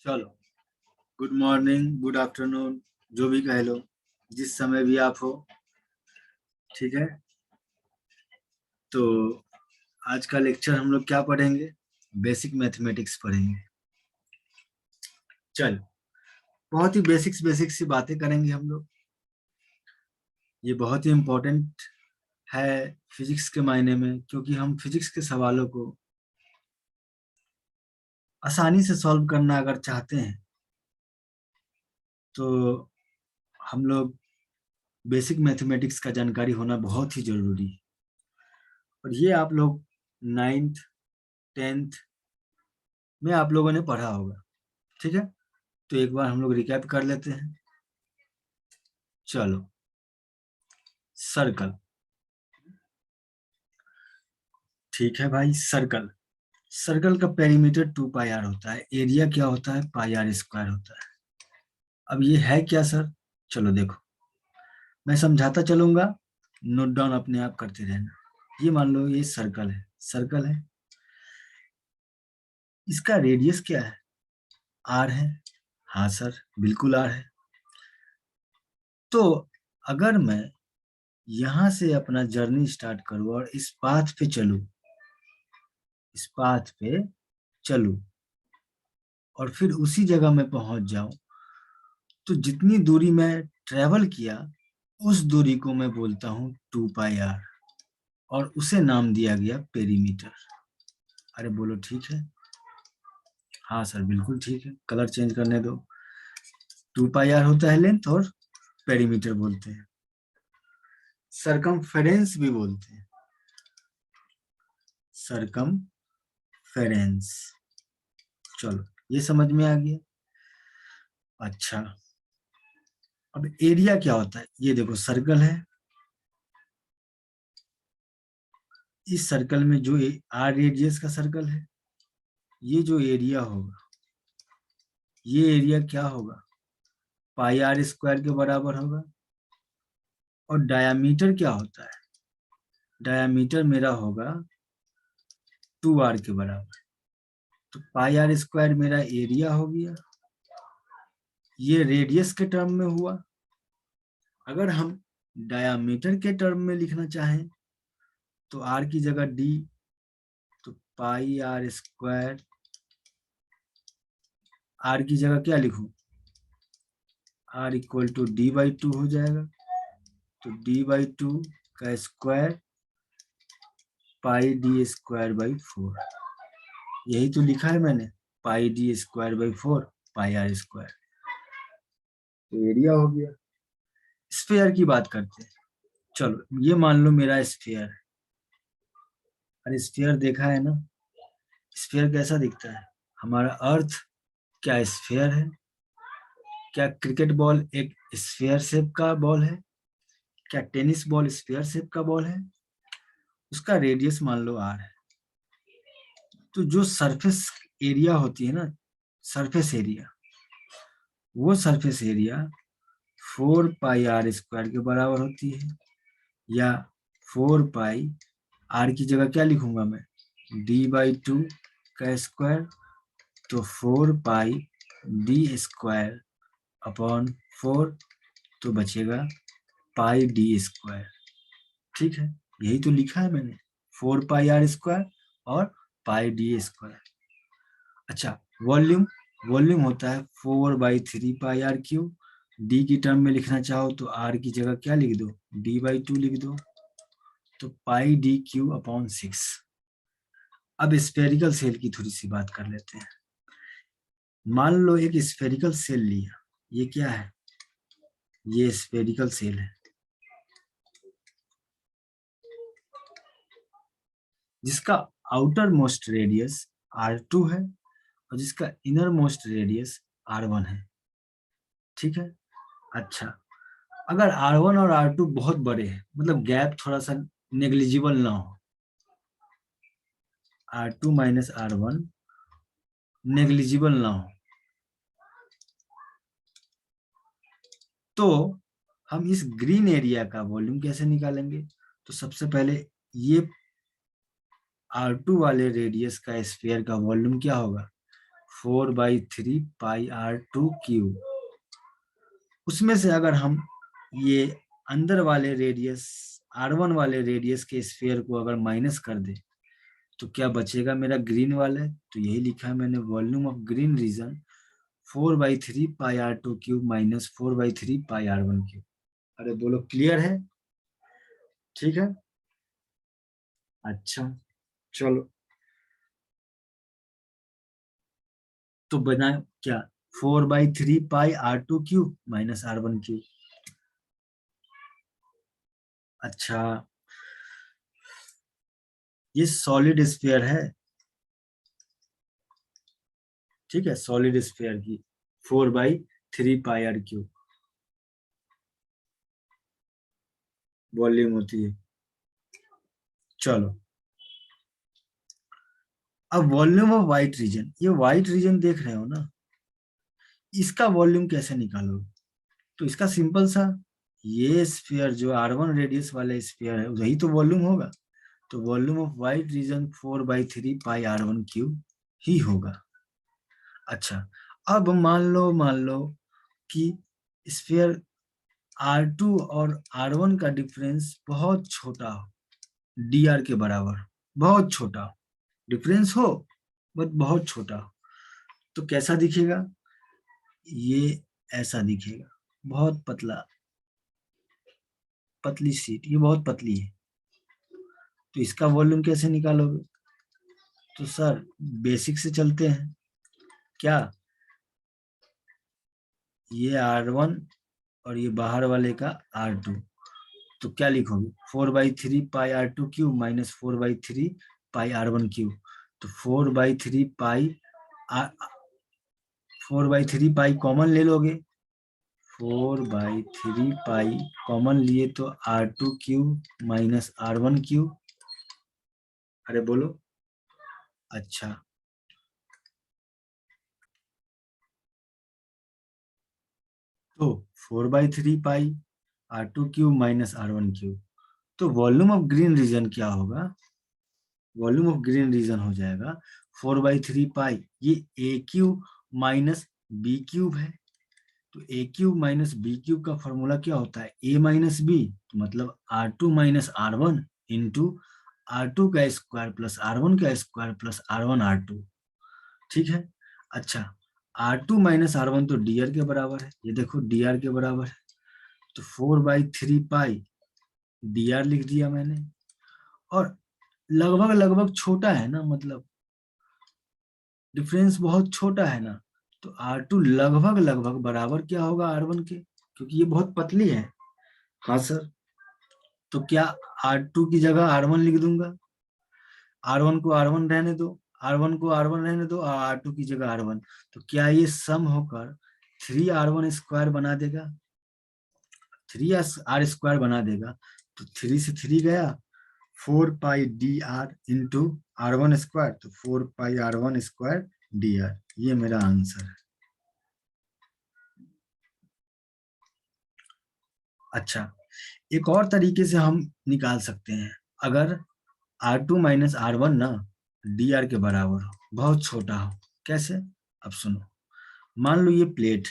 चलो, good morning, good afternoon, जो भी कह लो, जिस समय भी आप हो। ठीक है, तो आज का लेक्चर हम लोग क्या पढ़ेंगे? बेसिक मैथमेटिक्स पढ़ेंगे। चल, बहुत ही बेसिक सी बातें करेंगे हम लोग। ये बहुत ही इम्पोर्टेंट है फिजिक्स के मायने में, क्योंकि हम फिजिक्स के सवालों को आसानी से सॉल्व करना अगर चाहते हैं तो हम लोग बेसिक मैथमेटिक्स का जानकारी होना बहुत ही जरूरी है। और ये आप लोग 9th 10th में आप लोगों ने पढ़ा होगा। ठीक है, तो एक बार हम लोग रिकैप कर लेते हैं। चलो, सर्कल। ठीक है भाई, सर्कल सर्कल का पेरीमीटर 2 पाई आर होता है। एरिया क्या होता है? पाई आर स्क्वायर होता है। अब ये है क्या सर? चलो देखो, मैं समझाता चलूंगा, नोट डाउन अपने आप करते रहना। ये मान लो ये सर्कल है। इसका रेडियस क्या है? आर है। हाँ सर, बिल्कुल आर है। तो अगर मैं यहां से अपना जर्नी स्टार्ट करूं और इस पाथ पे चलूं और फिर उसी जगह में पहुंच जाऊं, तो जितनी दूरी मैं ट्रेवल किया उस दूरी को मैं बोलता हूं 2 पाई आर, और उसे नाम दिया गया पेरीमीटर। अरे बोलो ठीक है? हाँ सर, बिल्कुल ठीक है। कलर चेंज करने दो। 2 पाई आर होता है लेंथ, और पेरीमीटर बोलते हैं, सरकमफेरेंस भी बोलते हैं। सरकमफेरेंस। चलो, ये समझ में आ गया। अच्छा, अब एरिया क्या होता है? ये देखो, सर्कल है। इस सर्कल में जो आर रेडियस का सर्कल है, ये जो एरिया होगा, ये एरिया क्या होगा? पाई आर स्क्वायर के बराबर होगा। और डायामीटर क्या होता है? डायामीटर मेरा होगा 2 आर के बराबर। तो पाई आर स्क्वायर मेरा एरिया हो गया। ये रेडियस के टर्म में हुआ। अगर हम डायामीटर के टर्म में लिखना चाहें तो आर की जगह डी, तो पाई आर स्क्वायर, आर की जगह क्या लिखूं? आर इक्वल टू D/2 हो जाएगा। तो D/2 का square pi D square by 4। यही तो लिखा है मैंने, pi D square by 4 pi R square. तो एरिया हो गया। स्फीयर की बात करते हैं। चलो, ये मान लो मेरा स्फीयर है। अरे स्फीयर देखा है ना? स्फीयर कैसा दिखता है? हमारा अर्थ क्या स्फीयर है? क्या क्रिकेट बॉल एक स्फीयर शेप का बॉल है? क्या टेनिस बॉल स्फीयर शेप का बॉल है? उसका रेडियस मान लो आर है। तो जो सरफेस एरिया होती है ना, सरफेस एरिया, वो surface area 4 pi R square के बराबर होती है। या 4 पाई, आर की जगह क्या लिखूंगा मैं? D/2 का स्क्वायर। तो 4 पाई डी स्क्वायर अपॉन 4, तो बचेगा पाई डी स्क्वायर। ठीक है, यही तो लिखा है मैंने, 4 पाई आर स्क्वायर और पाई डी स्क्वायर। अच्छा, वॉल्यूम। वॉल्यूम होता है 4/3 पाई आर क्यूब। डी की टर्म में लिखना चाहो तो आर की जगह क्या लिख दो? D/2 लिख दो। तो पाई डी क्यू अपॉन 6। अब स्फेरिकल सेल की थोड़ी सी बात कर लेते हैं। मान लो एक स्फेरिकल सेल लिया। ये क्या है? ये स्फेरिकल सेल है, जिसका आउटर मोस्ट रेडियस R2 है और जिसका इनर मोस्ट रेडियस R1 है। ठीक है। अच्छा, अगर R1 और R2 बहुत बड़े हैं, मतलब गैप थोड़ा सा नेग्लिजिबल ना हो, R2 माइनस R1 नेग्लिजिबल ना हो, तो हम इस ग्रीन एरिया का वॉल्यूम कैसे निकालेंगे? तो सबसे पहले ये R2 वाले रेडियस का स्फीयर का वॉल्यूम क्या होगा? 4/3 पाई R2 क्यूब। उसमें से अगर हम ये अंदर वाले रेडियस R1 वाले रेडियस के स्फीयर को अगर माइनस कर दे तो क्या बचेगा मेरा ग्रीन वाला है। तो यही लिखा है मैंने, volume of green region 4/3 pi R2 cube minus 4/3 pi R1 cube. अरे बोलो क्लियर है? ठीक है, अच्छा चलो। तो बना क्या, 4/3 pi R2 cube minus R1 cube. अच्छा, ये सॉलिड स्फीयर है, ठीक है, सॉलिड स्फीयर की 4/3 पाई R क्यूब वॉल्यूम होती है। चलो, अब वॉल्यूम ऑफ व्हाइट रीजन, ये व्हाइट रीजन देख रहे हो ना, इसका वॉल्यूम कैसे निकालोगे? तो इसका सिंपल सा, ये स्फीयर जो R1 रेडियस वाला स्फीयर है वही तो वॉल्यूम होगा। तो volume of white region 4/3 pi R1 cube ही होगा। अच्छा, अब मान लो कि स्फीयर R2 और R1 का डिफरेंस बहुत छोटा हो, dr के बराबर, बहुत छोटा डिफरेंस हो बट बहुत छोटा हो, तो कैसा दिखेगा? ये ऐसा दिखेगा, बहुत पतला, पतली शीट, ये बहुत पतली है। तो इसका वॉल्यूम कैसे निकालोगे? तो सर बेसिक से चलते हैं क्या, ये R1 और ये बाहर वाले का R2। तो क्या लिखोगे, 4/3 pi R2 cube minus 4/3 pi R1 cube. तो 4/3 पाई, 4/3 पाई कॉमन ले लोगे, 4/3 पाई कॉमन लिए तो R2 cube minus R1 cube. अरे बोलो, अच्छा, तो 4/3 pi R2 cube minus R1 cube. तो वॉल्यूम ऑफ ग्रीन रीजन क्या होगा? वॉल्यूम ऑफ ग्रीन रीजन हो जाएगा 4/3 पाई, ये ए क्यूब माइनस बी क्यूब है। तो ए क्यूब माइनस बी क्यूब का फॉर्मूला क्या होता है, ए माइनस बी, तो मतलब R2 minus R1 into R2 का स्क्वायर प्लस R1 का स्क्वायर प्लस R1 R2। ठीक है, अच्छा, R2 माइनस R1 तो dr के बराबर है, ये देखो dr के बराबर है। तो 4/3 पाई dr लिख दिया मैंने, और लगभग लगभग छोटा है ना, मतलब डिफरेंस बहुत छोटा है ना, तो R2 लगभग लगभग बराबर क्या होगा R1 के, क्योंकि ये बहुत पतली है। हाँ सर, तो क्या R2 की जगह R1 लिख दूंगा, R1 को R1 रहने दो, R1 को R1 रहने दो, और R2 की जगह R1। तो क्या ये सम होकर 3R1 स्क्वायर बना देगा, 3R स्क्वायर बना देगा। तो 3 से 3 गया, 4πdr इंटू R1 स्क्वायर, तो 4πr1 स्क्वायर dr, ये मेरा आंसर है। अच्छा, एक और तरीके से हम निकाल सकते हैं, अगर R2 माइनस R1 ना dr के बराबर हो, बहुत छोटा हो, कैसे? अब सुनो, मान लो ये प्लेट,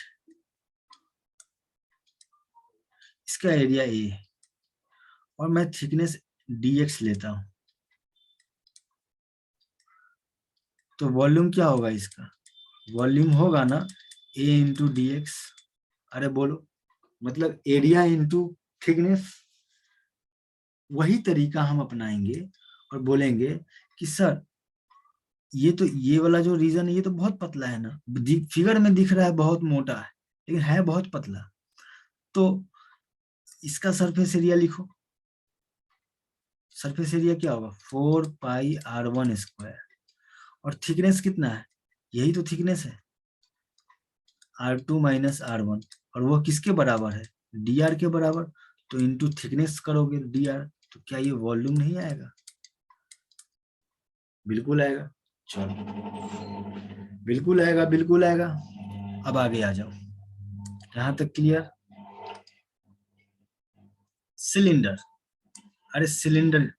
इसका एरिया ए है और मैं थिकनेस dx लेता हूं, तो वॉल्यूम क्या होगा इसका? वॉल्यूम होगा ना ए इंटू डी एक्स। अरे बोलो, मतलब एरिया इंटू थिकनेस। वही तरीका हम अपनाएंगे और बोलेंगे कि सर ये वाला जो रीजन है ये तो बहुत पतला है ना, फिगर में दिख रहा है बहुत मोटा है, लेकिन है बहुत पतला। तो इसका सरफेस एरिया लिखो, सरफेस एरिया क्या होगा, 4πr1 स्क्वायर, और थिकनेस कितना है, यही तो थिकनेस है, R2 माइनस R1, और वो किसके बराबर है, dr के बराबर। तो इंटू थिकनेस करोगे dr, तो क्या ये वॉल्यूम नहीं आएगा? बिल्कुल आएगा, चलो, बिल्कुल आएगा, बिल्कुल आएगा। अब आगे आ जाओ, यहां तक क्लियर? सिलेंडर, अरे सिलेंडर,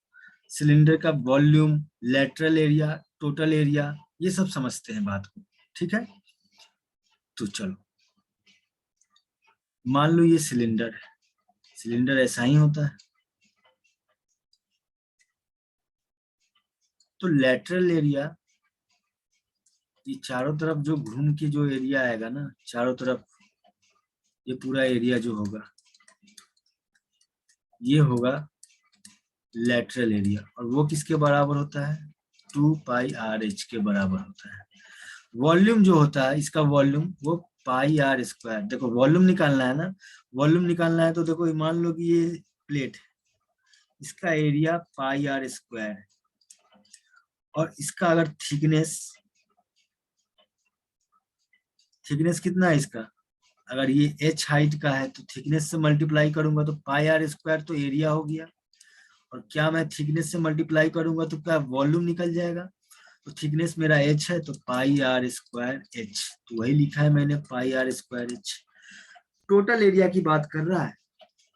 सिलेंडर का volume, lateral area, total area, ये सब समझते हैं बात को। ठीक है, तो चलो मान लो ये सिलेंडर है, सिलेंडर ऐसा ही होता है। तो लेटरल एरिया, ये चारों तरफ जो घूम के जो एरिया आएगा ना, चारों तरफ ये पूरा एरिया जो होगा ये होगा लेटरल एरिया, और वो किसके बराबर होता है, 2πr/h के बराबर होता है। वॉल्यूम जो होता है इसका वॉल्यूम वो πr²। देखो वॉल्यूम निकालना है ना, वॉल्यूम निकालना है तो देखो मान लो कि ये प्लेट है, इसका एरिया πr² है, और इसका अगर थिकनेस कितना है इसका, अगर ये h हाइट का है तो थिकनेस से मल्टीप्लाई करूंगा तो πr² तो एरिया हो गया, और क्या मैं थिकनेस से मल्टीप्लाई करूंगा तो क्या वॉल्यूम निकल जाएगा। तो थिकनेस मेरा h है तो πr²h, तो वही लिखा है मैंने πr²h। टोटल एरिया की बात कर रहा है,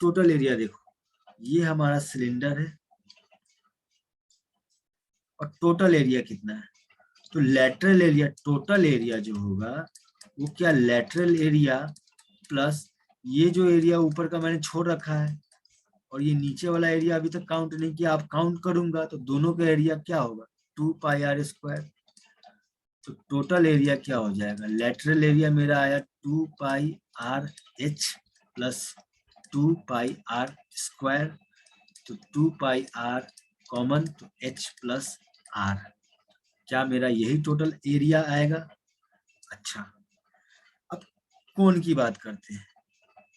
टोटल एरिया देखो ये हमारा सिलेंडर है और टोटल एरिया कितना है, तो लेटरल एरिया, टोटल एरिया जो होगा वो क्या, लेटरल एरिया प्लस ये जो एरिया ऊपर का मैंने छोड़ रखा है और ये नीचे वाला एरिया अभी तक काउंट नहीं किया, आप काउंट करूंगा तो दोनों का एरिया क्या होगा, 2πr²। तो टोटल एरिया क्या हो जाएगा, लेटरल एरिया मेरा आया 2πr/h प्लस 2πr², तो 2πr कॉमन तो h प्लस r, क्या मेरा यही टोटल एरिया आएगा। अच्छा, अब कोण की बात करते हैं,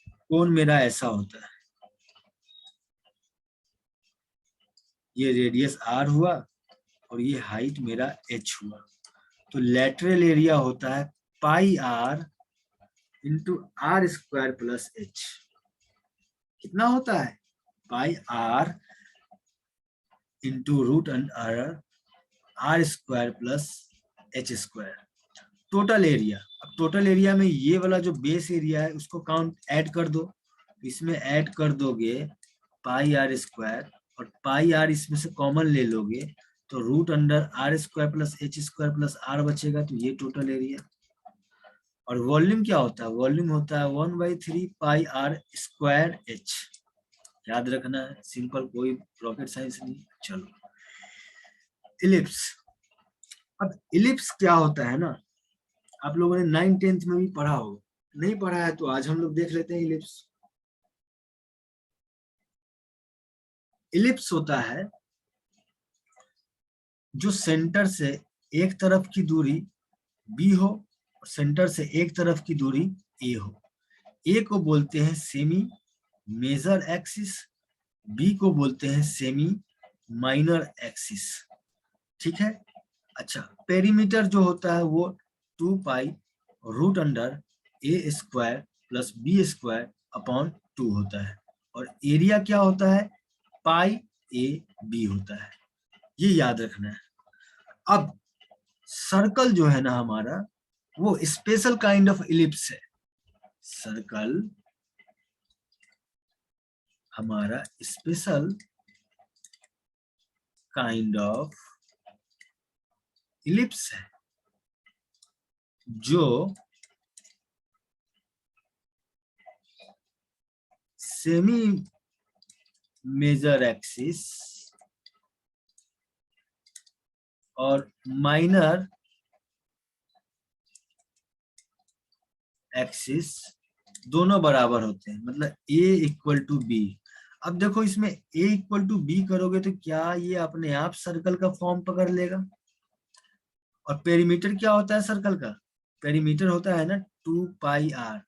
कोण मेरा ऐसा होता है, ये रेडियस r हुआ और ये हाइट मेरा h हुआ, तो लेटरल एरिया होता है πr into r² plus h। कितना होता है, πr into √r² plus h²। Total area, अब टोटल एरिया में ये वाला जो बेस एरिया है उसको काउंट ऐड कर दो, इसमें ऐड कर दोगे πr² और πr इसमें से कॉमन ले लोगे तो √r² plus h² plus r बचेगा, तो ये टोटल एरिया। और वॉल्यूम क्या होता है, वॉल्यूम होता है 1/3 πr²h, याद रखना है, सिंपल, कोई रॉकेट साइंस नहीं। चलो इलिप्स, अब इलिप्स क्या होता है ना, आप लोगों ने 9th-10th में भी पढ़ा होगा, नहीं पढ़ा है तो आज हम लोग देख लेते हैं इलिप्स। इलिप्स होता है जो सेंटर से एक तरफ की दूरी b हो और सेंटर से एक तरफ की दूरी a हो। a को बोलते हैं सेमी मेजर एक्सिस, b को बोलते हैं सेमी माइनर एक्सिस, ठीक है। अच्छा, पेरीमीटर जो होता है वो 2π√a² प्लस b² अपॉन 2 होता है, और एरिया क्या होता है, πab होता है, ये याद रखना है। अब सर्कल जो है ना हमारा वो स्पेशल काइंड ऑफ इलिप्स है, सर्कल हमारा स्पेशल काइंड ऑफ इलिप्स है, जो सेमी मेजर एक्सिस और माइनर एक्सिस दोनों बराबर होते हैं, मतलब a = b। अब देखो इसमें a = b करोगे तो क्या ये अपने आप सर्कल का फॉर्म पकड़ लेगा, और पेरीमीटर क्या होता है सर्कल का, पेरीमीटर होता है ना 2πr,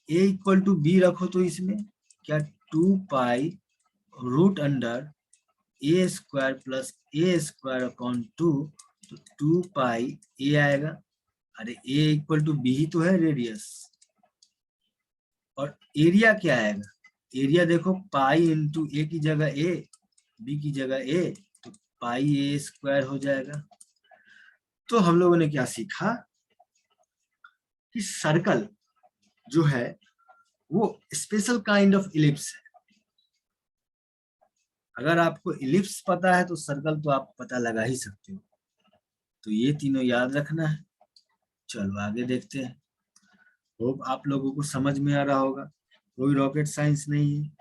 a = b रखो तो इसमें क्या 2π√a² प्लस a² अपॉन 2, तो 2πa आएगा। अरे a = b ही तो है रेडियस, और एरिया क्या आएगा, एरिया देखो पाई इंटू ए की जगह a, b की जगह a, तो πa² हो जाएगा। तो हम लोगों ने क्या सीखा कि सर्कल जो है वो स्पेशल काइंड ऑफ इलिप्स है। अगर आपको इलिप्स पता है तो सर्कल तो आप पता लगा ही सकते हो, तो ये तीनों याद रखना है। चलो आगे देखते हैं। होप आप लोगों को समझ में आ रहा होगा, कोई रॉकेट साइंस नहीं है।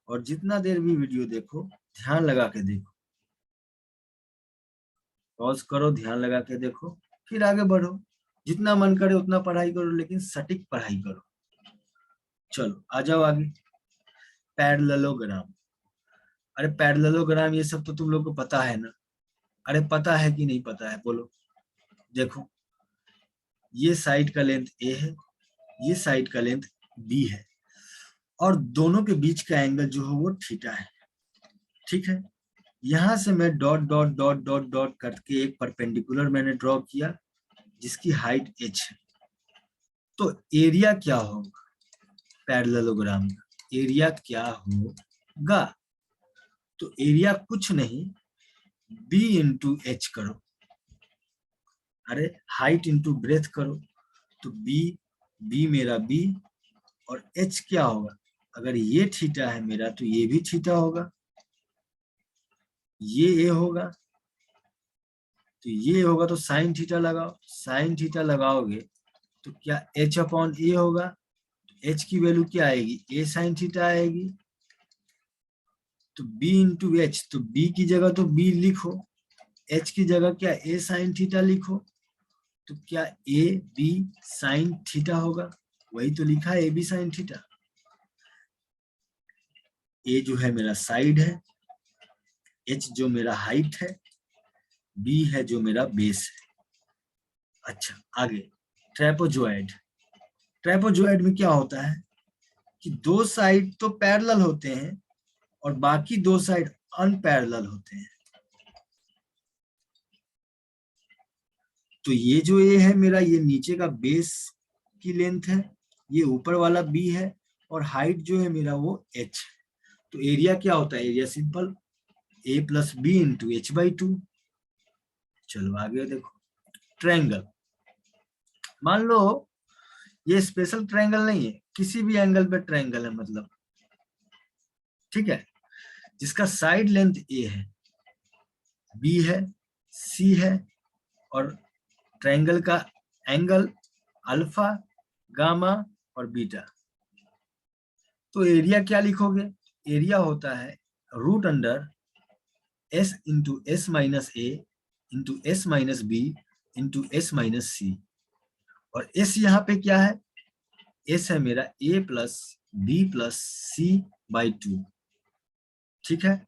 और जितना देर भी वीडियो देखो ध्यान लगा के देखो, पॉज करो, ध्यान लगा के देखो, फिर आगे बढ़ो। जितना मन करे उतना पढ़ाई करो, लेकिन सटीक पढ़ाई करो। चलो आ जाओ आगे। पैरेललोग्राम। अरे पैरेललोग्राम ये सब तो तुम लोग को पता है ना? अरे पता है कि नहीं पता है, बोलो। देखो, ये साइड का लेंथ ए है, ये साइड का लेंथ बी है, और दोनों के बीच का एंगल जो है वो थीटा है। ठीक है, यहां से मैं dot dot dot dot dot करके एक परपेंडिकुलर मैंने ड्रॉ किया जिसकी हाइट h है। तो एरिया क्या होगा पैरेललोग्राम का? एरिया क्या होगा? तो एरिया कुछ नहीं, b इंटू एच करो। अरे हाइट इंटू ब्रेथ करो, तो b मेरा b, और h क्या होगा? अगर ये थीटा है मेरा तो ये भी थीटा होगा, ये a होगा, तो ये होगा, तो साइन थीटा लगाओ। साइन थीटा लगाओगे तो क्या h अपॉन a होगा? तो h की वैल्यू क्या आएगी? a साइन थीटा आएगी। तो b इंटू एच, तो b की जगह तो b लिखो, h की जगह क्या a साइन थीटा लिखो। तो क्या a b साइन थीटा होगा? वही तो लिखा है, a b sine theta. a जो है मेरा साइड है, h जो मेरा हाइट है, b है जो मेरा बेस है। अच्छा आगे, ट्रेपेजॉइड। ट्रेपेजॉइड में क्या होता है कि दो साइड तो पैरेलल होते हैं और बाकी दो साइड अनपैरेलल होते हैं। तो ये जो ए है मेरा, ये नीचे का बेस की लेंथ है, ये ऊपर वाला बी है, और हाइट जो है मेरा वो एच है। तो एरिया क्या होता है? Area simple, a plus b into h by two. चलो आगे देखो, ट्रायंगल। मान लो ये स्पेशल ट्रायंगल नहीं है, किसी भी एंगल पे ट्रायंगल है मतलब, ठीक है, जिसका साइड लेंथ ए है, बी है, सी है, और ट्रायंगल का एंगल अल्फा, गामा और बीटा। तो एरिया क्या लिखोगे? एरिया होता है root under S into S minus A into S minus B into S minus C. और एस यहाँ पे क्या है? एस है मेरा A plus B plus C by two. ठीक है,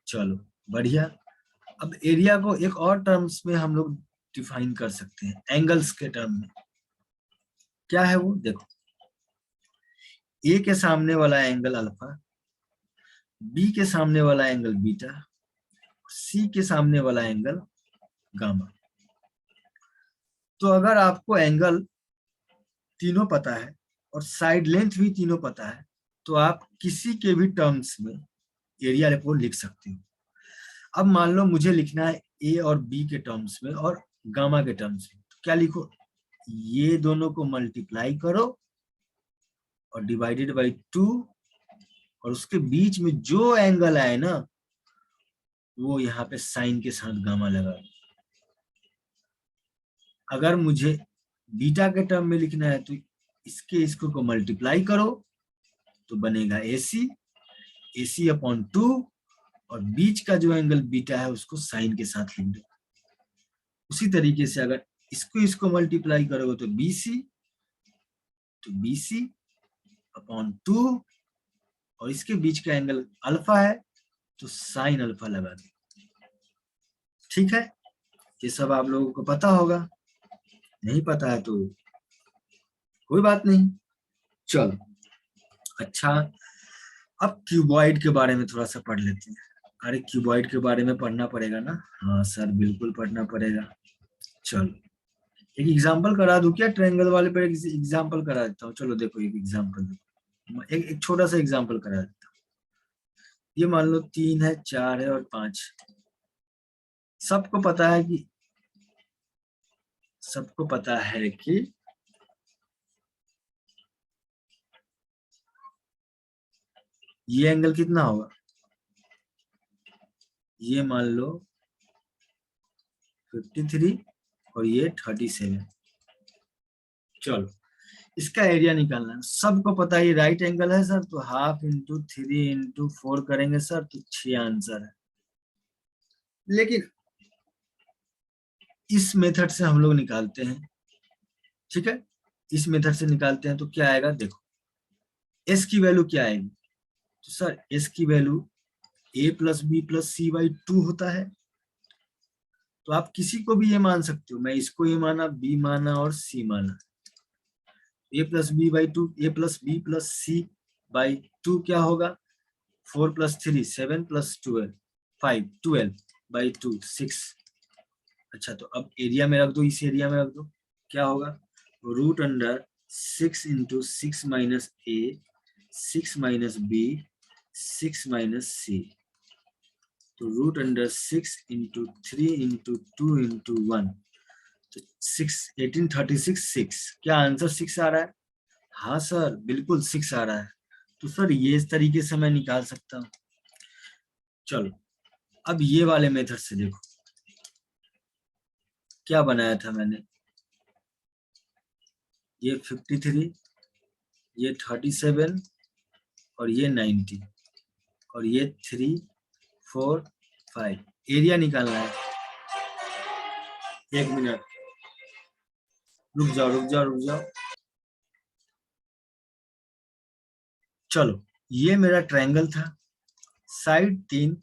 चलो बढ़िया। अब एरिया को एक और टर्म्स में हम लोग डिफाइन कर सकते हैं, एंगल्स के टर्म में। क्या है वो? देखो, ए के सामने वाला एंगल अल्फा, बी के सामने वाला एंगल बीटा, सी के सामने वाला एंगल गामा। तो अगर आपको एंगल तीनों पता है और साइड लेंथ भी तीनों पता है, तो आप किसी के भी टर्म्स में एरिया को लिख सकते हो। अब मान लो मुझे लिखना है ए और बी के टर्म्स में और गामा के टर्म्स में, तो क्या लिखो? ये दोनों को मल्टीप्लाई करो और डिवाइडेड बाई 2, और उसके बीच में जो एंगल आए ना, वो यहाँ पे साइन के साथ गामा लगा दो। अगर मुझे बीटा के टर्म में लिखना है तो इसको को मल्टीप्लाई करो, तो बनेगा AC अपॉन 2, और बीच का जो एंगल बीटा है उसको साइन के साथ लिख दो। उसी तरीके से अगर इसको मल्टीप्लाई करोगे तो BC अपॉन 2, और इसके बीच का एंगल अल्फा है तो साइन अल्फा लगा दो। ठीक है, ये सब आप लोगों को पता होगा, नहीं पता है तो कोई बात नहीं। चलो अच्छा, अब क्यूबॉइड के बारे में थोड़ा सा पढ़ लेते हैं। अरे क्यूबॉइड के बारे में पढ़ना पड़ेगा ना? हाँ सर बिल्कुल पढ़ना पड़ेगा। चलो एक एग्जांपल करा दूं क्या? ट्रायंगल वाले पर एक एग्जांपल करा देता हूँ। चलो देखो एक एग्जांपल, एक छोटा सा एग्जांपल करा देता हूँ। ये मान लो 3 है, 4 है और 5। सबको पता है कि ये एंगल कितना होगा? ये मान लो 53 और ये 37। चलो इसका एरिया निकालना है, सबको पता है राइट एंगल है सर, तो हाफ इंटू 3 इंटू 4 करेंगे सर, तो 6 आंसर है। लेकिन इस मेथड से हम लोग निकालते हैं, ठीक है, इस मेथड से निकालते हैं तो क्या आएगा देखो, एस की वैल्यू क्या आएगी, तो सर एस की value a plus B plus C by 2 होता है। तो आप किसी को भी ये मान सकते हो, मैं इसको ये माना, बी माना और सी माना, A plus B by 2, A plus B plus C by 2 क्या होगा, 4 + 3 7 + 12 5 12 बाई 2 6। अच्छा तो अब एरिया में रख दो, इस एरिया में रख दो, क्या होगा, √6 × 6 - 6 - a 6 - b 6 - c, तो √6 × 3 × 2 × 1, तो 6 1836 6, क्या आंसर 6 आ रहा है? हाँ सर बिल्कुल 6 आ रहा है। तो सर ये इस तरीके से मैं निकाल सकता हूँ। चलो अब ये वाले मेथड से देखो क्या बनाया था मैंने, ये 53, ये 37 और ये 90 और ये 3 4 5, एरिया निकालना है। 1 मिनट रुक जाओ रुक जाओ रुक जाओ। चलो ये मेरा ट्रायंगल था, साइड 3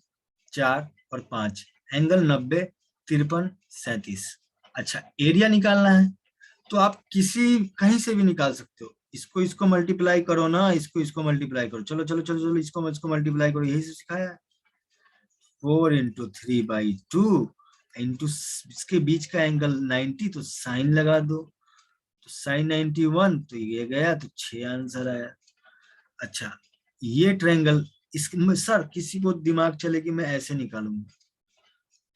4 और 5, एंगल 90 53 37। अच्छा एरिया निकालना है, तो आप किसी कहीं से भी निकाल सकते हो, इसको इसको मल्टीप्लाई करो ना, इसको इसको मल्टीप्लाई करो, चलो चलो चलो चलो इसको इसको मल्टीप्लाई करो, यही से सिखाया है। 4 × 3/2 इंटू इसके बीच का एंगल 90, तो साइन लगा दो, तो साइन 91, तो ये गया, तो 6 आंसर आया। अच्छा ये ट्रायंगल, इस सर किसी को दिमाग चले कि मैं ऐसे निकालूंगा,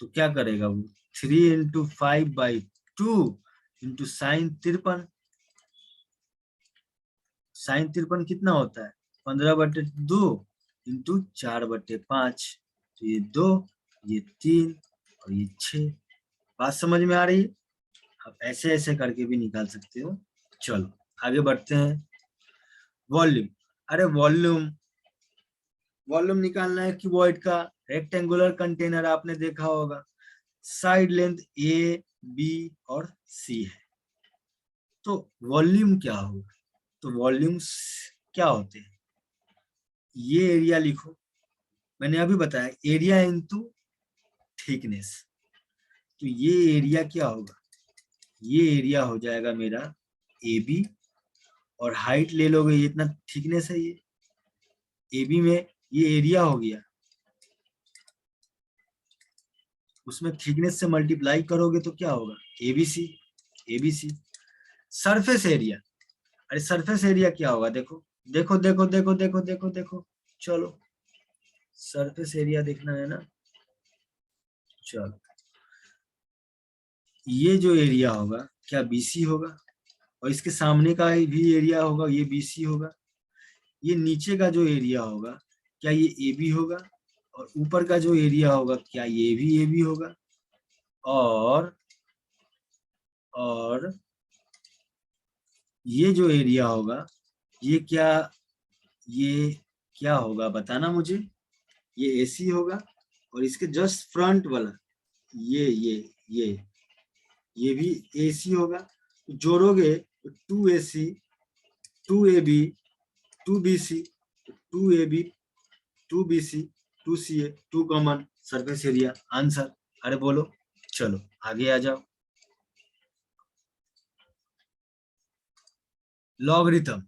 तो क्या करेगा वो, 3 × 5/2 इंटू साइन 53, साइन 53 कितना होता है, 15/2 इंटू 4/5, तो ये 2 ये 3 और ये 6। बात समझ में आ रही है? आप ऐसे ऐसे करके भी निकाल सकते हो। चलो आगे बढ़ते हैं। वॉल्यूम, अरे वॉल्यूम, वॉल्यूम निकालना है क्यूबॉइड का, रेक्टेंगुलर कंटेनर आपने देखा होगा, साइड लेंथ ए बी और सी है, तो वॉल्यूम क्या होगा, तो वॉल्यूम्स क्या होते हैं, ये एरिया लिखो, मैंने अभी बताया एरिया इनटू थिकनेस, तो ये एरिया क्या होगा, ये एरिया हो जाएगा मेरा ए बी, और हाइट ले लोगे, ये इतना थिकनेस है, ये ए बी में ये एरिया हो गया, उसमें थिकनेस से मल्टीप्लाई करोगे तो क्या होगा, एबीसी, एबीसी। सरफेस एरिया, अरे सरफेस एरिया क्या होगा, देखो देखो देखो देखो देखो देखो देखो, चलो सरफेस एरिया देखना है ना, चलो ये जो एरिया होगा क्या बीसी होगा, और इसके सामने का भी एरिया होगा, ये बीसी होगा, ये नीचे का जो एरिया होगा क्या ये ए बी होगा, और ऊपर का जो एरिया होगा क्या ये भी ए बी होगा, और ये जो एरिया होगा ये क्या, ये क्या होगा बताना मुझे, ये एसी होगा, और इसके जस्ट फ्रंट वाला ये ये भी एसी होगा, तो जोड़ोगे तो 2AC 2AB 2BC 2AB 2BC 2CA 2 common surface area answer. अरे बोलो, चलो आगे आ जाओ। लॉगरिथम,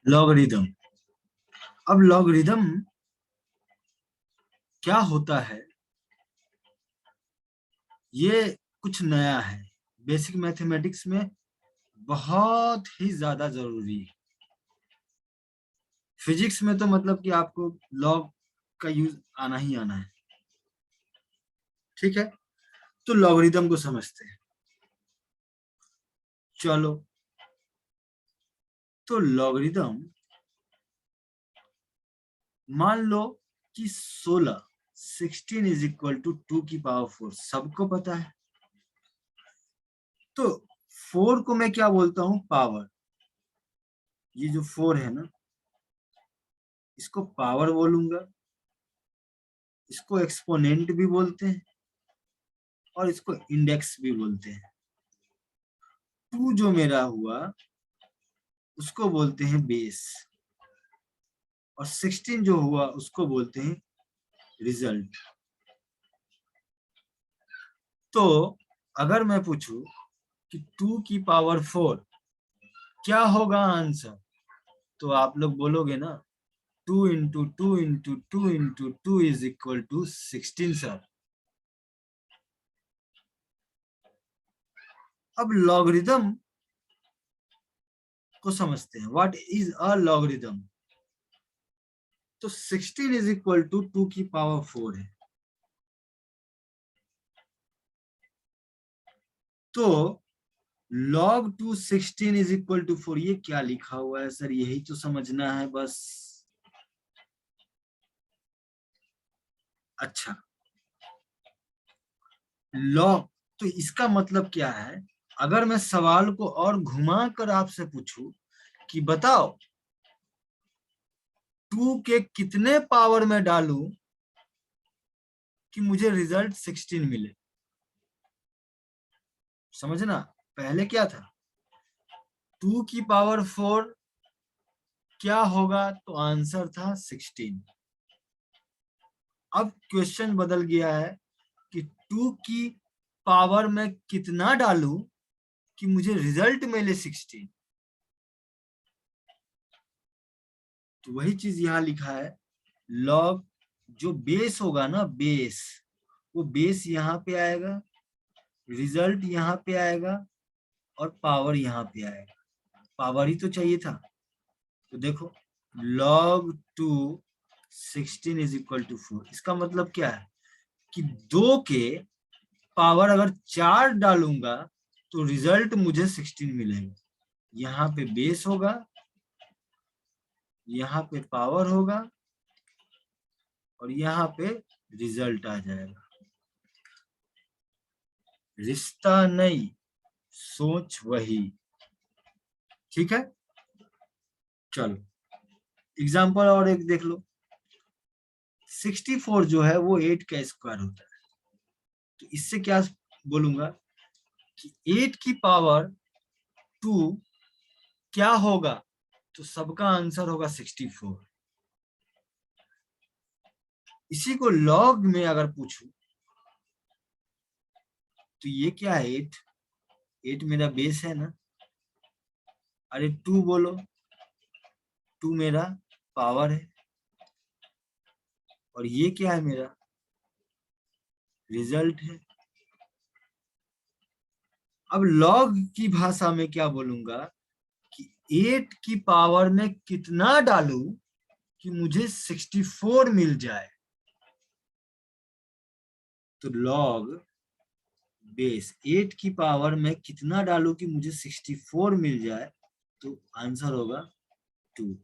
लॉगरिथम, अब लॉगरिथम क्या होता है, ये कुछ नया है, बेसिक मैथमेटिक्स में बहुत ही ज्यादा जरूरी है। फिजिक्स में तो मतलब कि आपको लॉग का यूज आना ही आना है, ठीक है, तो लॉगरिथम को समझते हैं। चलो तो लॉगरिथम, मान लो कि 16 16 इज इक्वल टू 2 की पावर 4, सबको पता है। तो 4 को मैं क्या बोलता हूं, पावर। ये जो 4 है ना, इसको पावर बोलूंगा, इसको एक्सपोनेंट भी बोलते हैं और इसको इंडेक्स भी बोलते हैं। 2 जो मेरा हुआ उसको बोलते हैं बेस, और 16 जो हुआ उसको बोलते हैं रिजल्ट। तो अगर मैं पूछूं कि 2 की पावर 4 क्या होगा आंसर, तो आप लोग बोलोगे ना 2 into 2 into 2 into 2 is equal to 16 sir. अब लॉगरिथम को समझते हैं, व्हाट इज अ लॉगरिथम। तो 16 इज इक्वल टू 2 की पावर 4 है। तो log 2 16 इज इक्वल टू 4, ये क्या लिखा हुआ है सर, यही तो समझना है बस। अच्छा, log, तो इसका मतलब क्या है, अगर मैं सवाल को और घुमा कर आपसे पूछूं कि बताओ 2 के कितने पावर में डालूं कि मुझे रिजल्ट 16 मिले। समझना, पहले क्या था, 2 की पावर 4 क्या होगा, तो आंसर था 16। अब क्वेश्चन बदल गया है कि 2 की पावर में कितना डालूं कि मुझे रिजल्ट मिले 16। तो वही चीज यहां लिखा है, लॉग जो बेस होगा ना, बेस, वो बेस यहाँ पे आएगा, रिजल्ट यहाँ पे आएगा और पावर यहाँ पे आएगा। पावर ही तो चाहिए था। तो देखो log 2 16 इज इक्वल टू 4, इसका मतलब क्या है कि 2 के पावर अगर 4 डालूंगा तो रिजल्ट मुझे 16 मिलेगा। यहाँ पे बेस होगा, यहाँ पे पावर होगा और यहाँ पे रिजल्ट आ जाएगा। रिश्ता नहीं, सोच वही। ठीक है, चलो एग्जाम्पल और एक देख लो। 64 जो है वो 8 का स्क्वायर होता है। तो इससे क्या बोलूंगा कि 8 की पावर 2 क्या होगा, तो सबका आंसर होगा 64। इसी को लॉग में अगर पूछूं तो ये क्या है, 8 मेरा बेस है ना, अरे 2 बोलो, 2 मेरा पावर है और ये क्या है, मेरा रिजल्ट है। अब लॉग की भाषा में क्या बोलूंगा कि 8 की पावर में कितना डालूं कि मुझे 64 मिल जाए। तो लॉग बेस 8 की पावर में कितना डालूं कि मुझे 64 मिल जाए, तो आंसर होगा 2।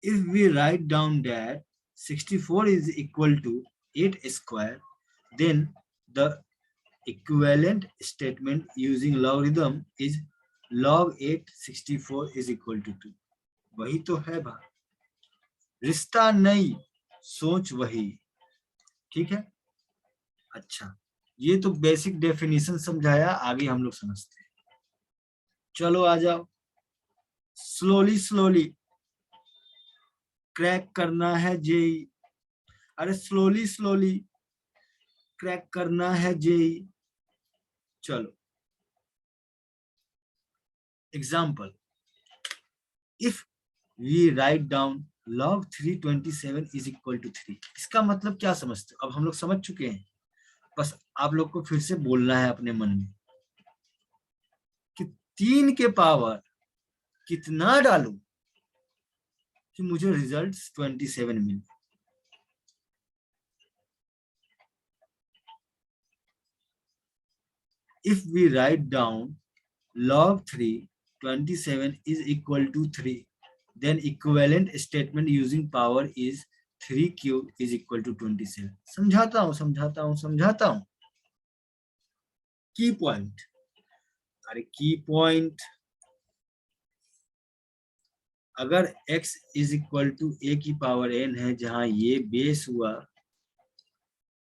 If we write down that 64 is equal to 8 square, then the equivalent statement using logarithm is log 8 64 is equal to 2। वही तो है भाई, रिश्ता नहीं, सोच वही। ठीक है, अच्छा, ये तो बेसिक डेफिनेशन समझाया, आगे हम लोग समझते हैं। चलो आ जाओ, स्लोली स्लोली क्रैक करना है जेई। अरे स्लोली स्लोली क्रैक करना है जेई। चलो example, if we write down log 327 is equal to 3, इसका मतलब क्या समझते हो, अब हम लोग समझ चुके हैं, बस आप लोग को फिर से बोलना है अपने मन में कि 3 के पावर कितना डालूं कि मुझे रिजल्ट 27 मिले। If we write down log 3 27 is equal to 3, then equivalent statement using power is 3 cube is equal to 27। समझाता हूं की पॉइंट। अरे की पॉइंट, अगर x is equal to a की पावर n है, जहां ये बेस हुआ,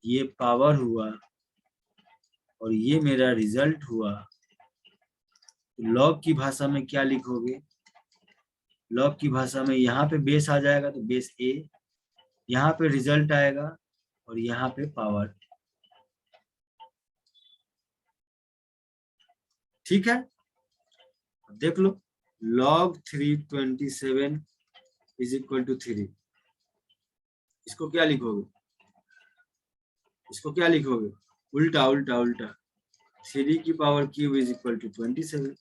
ये पावर हुआ और ये मेरा रिजल्ट हुआ, तो लॉग की भाषा में क्या लिखोगे? लॉग की भाषा में यहाँ पे बेस आ जाएगा तो बेस a, यहाँ पे रिजल्ट आएगा और यहाँ पे पावर। ठीक है, देख लो, log 327 इज इक्वल टू 3। इसको क्या लिखोगे? इसको क्या लिखोगे? उल्टा उल्टा उल्टा, 3 की power cube is equal to 27।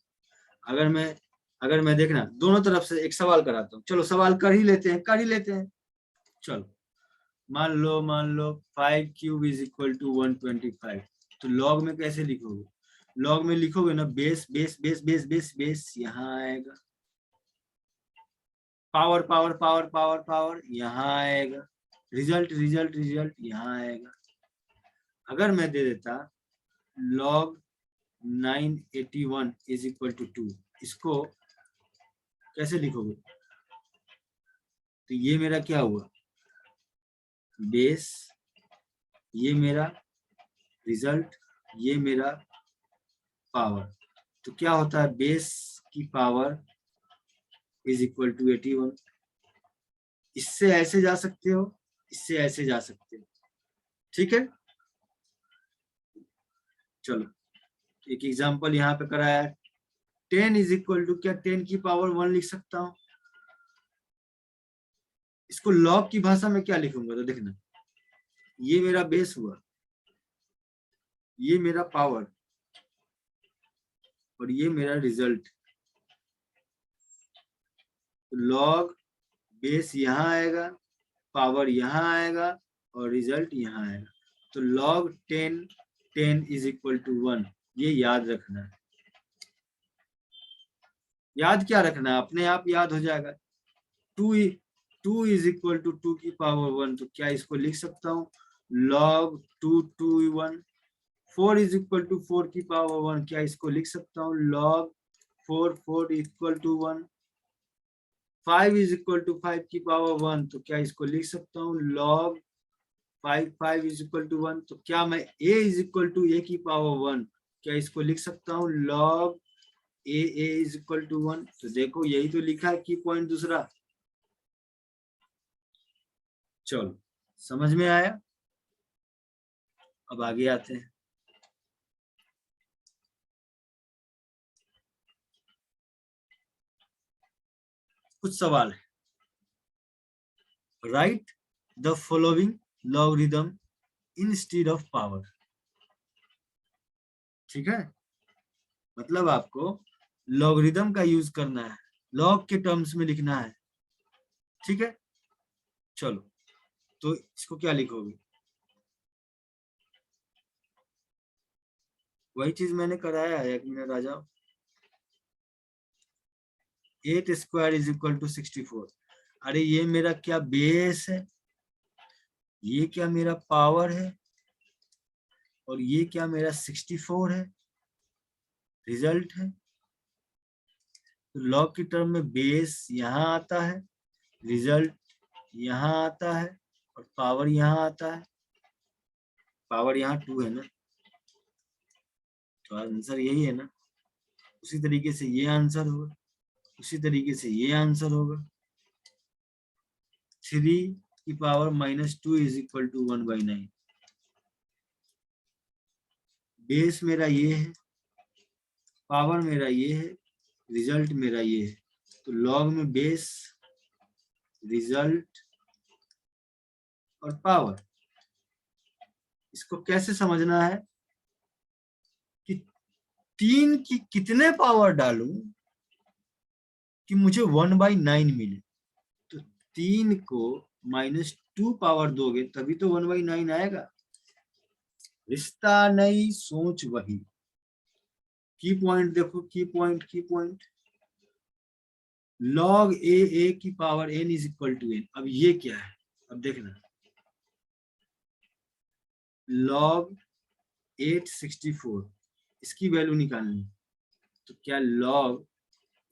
अगर मैं देखना दोनों तरफ से एक सवाल कराता हूँ। चलो सवाल कर ही लेते हैं। चलो मान लो 5 क्यूब इज इक्वल टू 125। तो लॉग में कैसे लिखोगे? लॉग में लिखोगे ना base base base base base base, यहाँ आएगा, power power power power power यहाँ आएगा, रिजल्ट रिजल्ट रिजल्ट यहाँ आएगा। अगर मैं दे देता log 981 इज इक्वल टू 2, इसको कैसे लिखोगे? तो ये मेरा क्या हुआ? बेस, ये मेरा रिजल्ट, ये मेरा पावर। तो क्या होता है? बेस की पावर इज इक्वल टू 81। इससे ऐसे जा सकते हो, इससे ऐसे जा सकते हो। ठीक है, चलो एक एग्जांपल यहाँ पे कराया है। 10 इज इक्वल टू, क्या 10 की पावर 1 लिख सकता हूँ? इसको लॉग की भाषा में क्या लिखूंगा? तो देखना, ये मेरा बेस हुआ, ये मेरा पावर और ये मेरा रिजल्ट। तो लॉग बेस यहाँ आएगा, पावर यहाँ आएगा और रिजल्ट यहाँ आएगा। तो log 10 इज इक्वल टू 1। ये याद रखना है। याद क्या रखना है? अपने आप याद हो जाएगा। 2 इज इक्वल टू 2 की पावर 1। तो क्या इसको लिख सकता हूँ? log 2 1। 4 इज इक्वल टू 4 की पावर 1। क्या इसको लिख सकता हूँ? log 4 equal to 1। 5 is equal to 5 की पावर 1। तो क्या इसको लिख सकता हूँ? log 5 is equal to 1। तो क्या मैं a is equal to a की पावर 1, क्या इसको लिख सकता हूँ? log a is equal to 1। तो देखो यही तो लिखा है की पॉइंट दूसरा। चलो समझ में आया? अब आगे आते हैं। कुछ सवाल है। Right the following logarithm instead of power. ठीक है, मतलब आपको लॉगरिदम का यूज करना है, लॉग के टर्म्स में लिखना है। ठीक है, चलो तो इसको क्या लिखोगे? वही चीज मैंने कराया है, 1 मिनट आ जाओ। 8 स्क्वायर इज इक्वल टू 64। अरे ये मेरा क्या बेस है, ये क्या मेरा पावर है और ये क्या मेरा 64 है, रिजल्ट है। तो लॉग की टर्म में बेस यहाँ आता है, रिजल्ट यहाँ आता है और पावर यहाँ आता है। पावर यहाँ 2 है ना, तो आंसर यही है ना। उसी तरीके से ये आंसर होगा, उसी तरीके से ये आंसर होगा। 3 की power -2 is equal to 1/9। Base मेरा ये है, पावर मेरा ये है, रिजल्ट मेरा ये है। तो लॉग में बेस, रिजल्ट और पावर, इसको कैसे समझना है कि 3 की कितने पावर डालूं कि मुझे 1/9 मिले। तो 3 को -2 पावर दोगे तभी तो 1/9 आएगा। रिश्ता नहीं, सोच वही। की पॉइंट देखो, की पॉइंट log a की power n is equal to n। अब ये क्या है? अब देखना, log 864 इसकी वैल्यू निकालनी, तो क्या log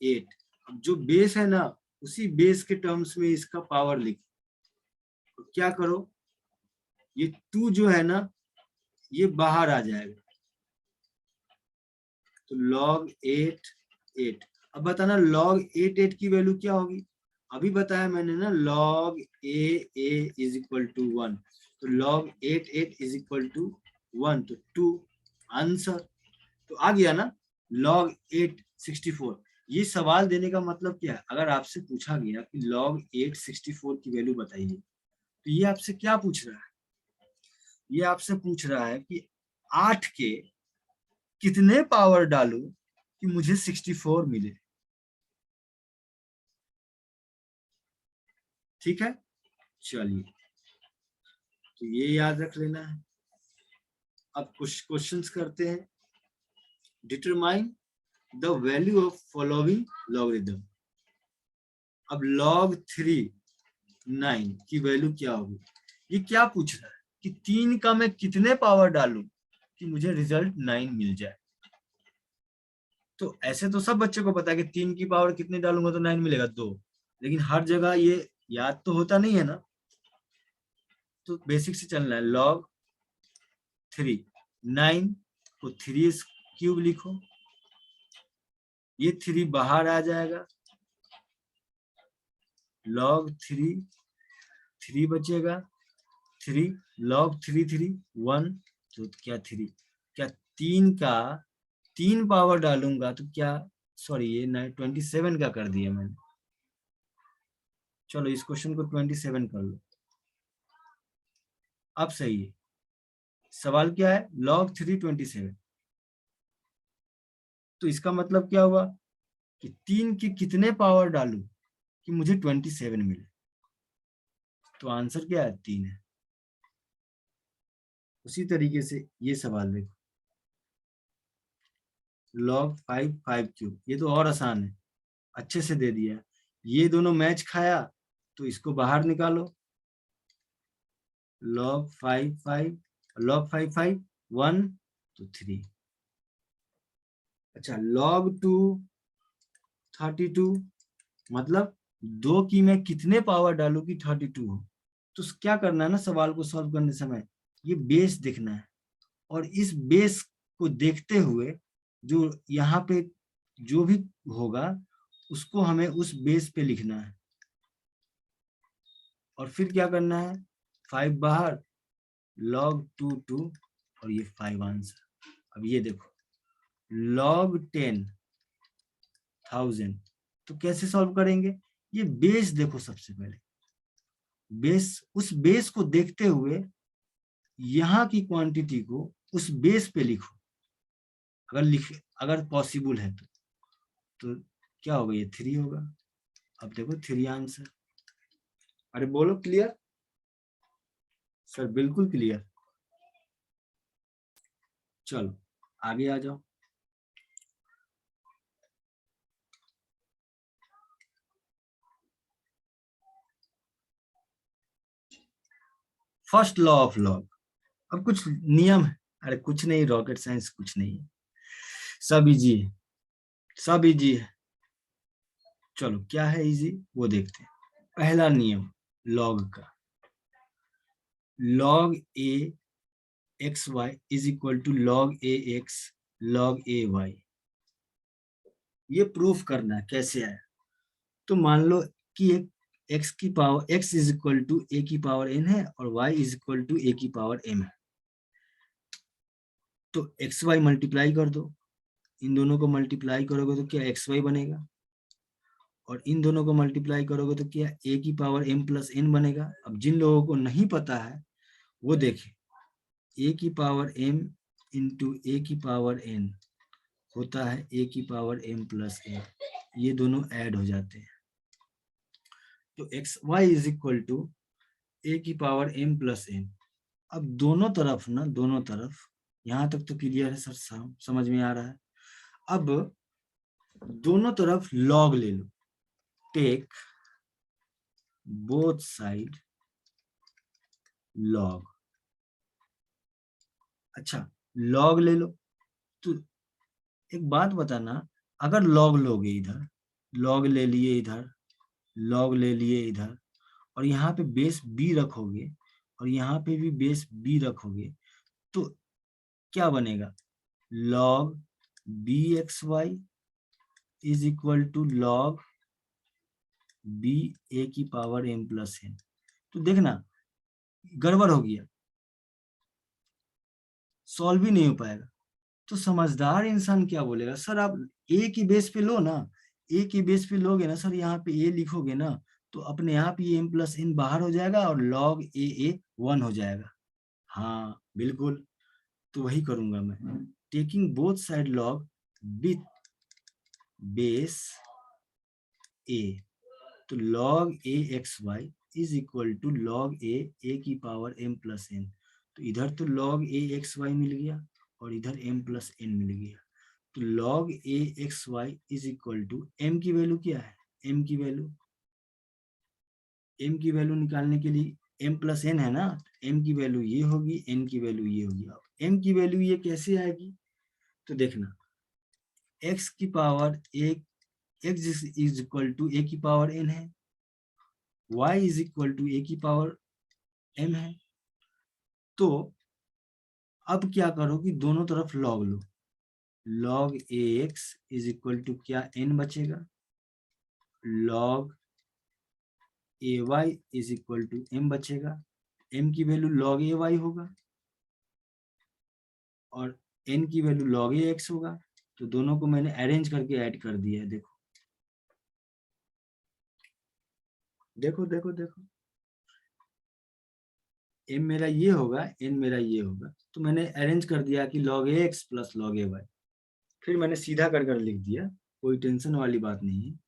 8, अब जो बेस है ना उसी बेस के टर्म्स में इसका पावर लिखो। तो क्या करो, ये 2 जो है ना ये बाहर आ जाएगा, तो log 8 अब बताना log 8 की वैल्यू क्या होगी। अभी बताया मैंने ना log a is equal to 1, तो log 8 इज इक्वल टू 1, तो 2 आंसर। तो आ गया ना log 864। ये सवाल देने का मतलब क्या है, अगर आपसे पूछा गया कि log 864 की वैल्यू बताइए, तो ये आपसे क्या पूछ रहा है, ये आपसे पूछ रहा है कि 8 के कितने पावर डालूं कि मुझे 64 मिले। ठीक है, चलिए तो ये याद रख लेना है। अब कुछ क्वेश्चंस करते हैं। Determine the value of following logarithm. अब log 3 9 की वैल्यू क्या होगी, ये क्या पूछ रहा है कि 3 का मैं कितने पावर डालूं कि मुझे रिजल्ट 9 मिल जाए। तो ऐसे तो सब बच्चों को पता है कि 3 की पावर कितने डालूंगा तो 9 मिलेगा, 2, लेकिन हर जगह ये याद तो होता नहीं है ना, तो बेसिक से चलना है। log 3 9 को 3 क्यूब लिखो, ये 3 बाहर आ जाएगा, log 3 बचेगा, 3 log 3 1, तो क्या 3, क्या 3 का 3 पावर डालूंगा तो क्या, सॉरी ये 27 का कर दिया मैंने, चलो इस क्वेश्चन को 27 कर लो। अब सही है, सवाल क्या है, log 3 27, तो इसका मतलब क्या हुआ कि 3 की कितने पावर डालूं कि मुझे 27 मिले, तो आंसर क्या है, 3 है। उसी तरीके से ये सवाल देखो, log 5 5 क्यूब, ये तो और आसान है, अच्छे से दे दिया, ये दोनों मैच खाया तो इसको बाहर निकालो, log 5 5, log 5 5 1, तो 3। अच्छा log 2 32, मतलब 2 की मैं कितने पावर डालूं कि 32 हो। तो क्या करना है ना, सवाल को सॉल्व करने समय ये बेस देखना है, और इस बेस को देखते हुए जो यहाँ पे जो भी होगा उसको हमें उस बेस पे लिखना है, और फिर क्या करना है, 5 बाहर, log 2 2, और ये 5 आंसर। अब ये देखो log 10,000, तो कैसे सॉल्व करेंगे, ये बेस देखो, सबसे पहले बेस, उस बेस को देखते हुए यहाँ की क्वांटिटी को उस बेस पे लिखो, अगर पॉसिबल है तो क्या होगा, ये 3 होगा। अब देखो 3 आंसर। अरे बोलो क्लियर सर, बिल्कुल क्लियर। चलो आगे आ जाओ। फर्स्ट लॉ ऑफ लॉग, अब कुछ नियम है, अरे कुछ नहीं, रॉकेट साइंस कुछ नहीं है, सब इजी है, सब इजी है। चलो क्या है इजी वो देखते हैं। पहला नियम लॉग का, log a x Y is equal to log a x log a y। ये प्रूफ करना है कैसे आया, तो मान लो कि एक x की power x is equal to a की पावर n है और y is equal to a की पावर m है, तो एक्स वाई मल्टीप्लाई कर दो, इन दोनों को मल्टीप्लाई करोगे तो क्या एक्स वाई बनेगा, और इन दोनों को मल्टीप्लाई करोगे तो क्या a की पावर m प्लस n बनेगा। अब जिन लोगों को नहीं पता है वो देखें, a की पावर m इंटू a की पावर n होता है a की पावर m प्लस n, ये दोनों ऐड हो जाते हैं, तो x Y is equal to a की पावर m प्लस n। अब दोनों तरफ ना, दोनों तरफ, यहाँ तक तो क्लियर है सर, समझ में आ रहा है। अब दोनों तरफ log ले लो, टेक बोथ साइड लॉग। अच्छा लॉग ले लो, तो एक बात बताना, अगर लॉग लोगे इधर, लॉग ले लिए इधर, लॉग ले लिए इधर, और यहाँ पे बेस बी रखोगे और यहाँ पे भी बेस बी रखोगे, तो क्या बनेगा? Log B X Y is equal to log B A की पावर एम प्लस एन। तो देखना गड़बड़ हो गया, सॉल्व ही नहीं हो पाएगा। तो समझदार इंसान क्या बोलेगा, सर आप ए की बेस पे लो ना, ए की बेस पे लोगे ना सर, यहाँ पे ए लिखोगे ना तो अपने आप ये एम प्लस एन बाहर हो जाएगा और लॉग ए 1 हो जाएगा। हाँ बिल्कुल, तो वही करूंगा मैं, taking both side log with base A. तो log A x Y is equal to log A की पावर एम प्लस एन। तो इधर तो लॉग ए एक्स वाई मिल गया और इधर एम प्लस एन मिल गया। तो log A x Y is equal to M की वैल्यू क्या है, एम की वैल्यू निकालने के लिए एम प्लस एन है ना, एम की वैल्यू ये होगी, एन की वैल्यू ये होगी। अब एम की वैल्यू ये कैसे आएगी, तो देखना एक्स की power X is equal to A की पावर एन है, y is equal to A की पावर m है। तो अब क्या करो कि दोनों तरफ log लो, log ax is equal to क्या n बचेगा, log ay is equal to m बचेगा, m की वैल्यू log ay होगा और n की वैल्यू log ax होगा। तो दोनों को मैंने अरेंज करके ऐड कर दिया है, देखो देखो देखो देखो, m मेरा ये होगा, n मेरा ये होगा, तो मैंने अरेंज कर दिया कि log ax plus log ay, फिर मैंने सीधा कर लिख दिया, कोई टेंशन वाली बात नहीं है।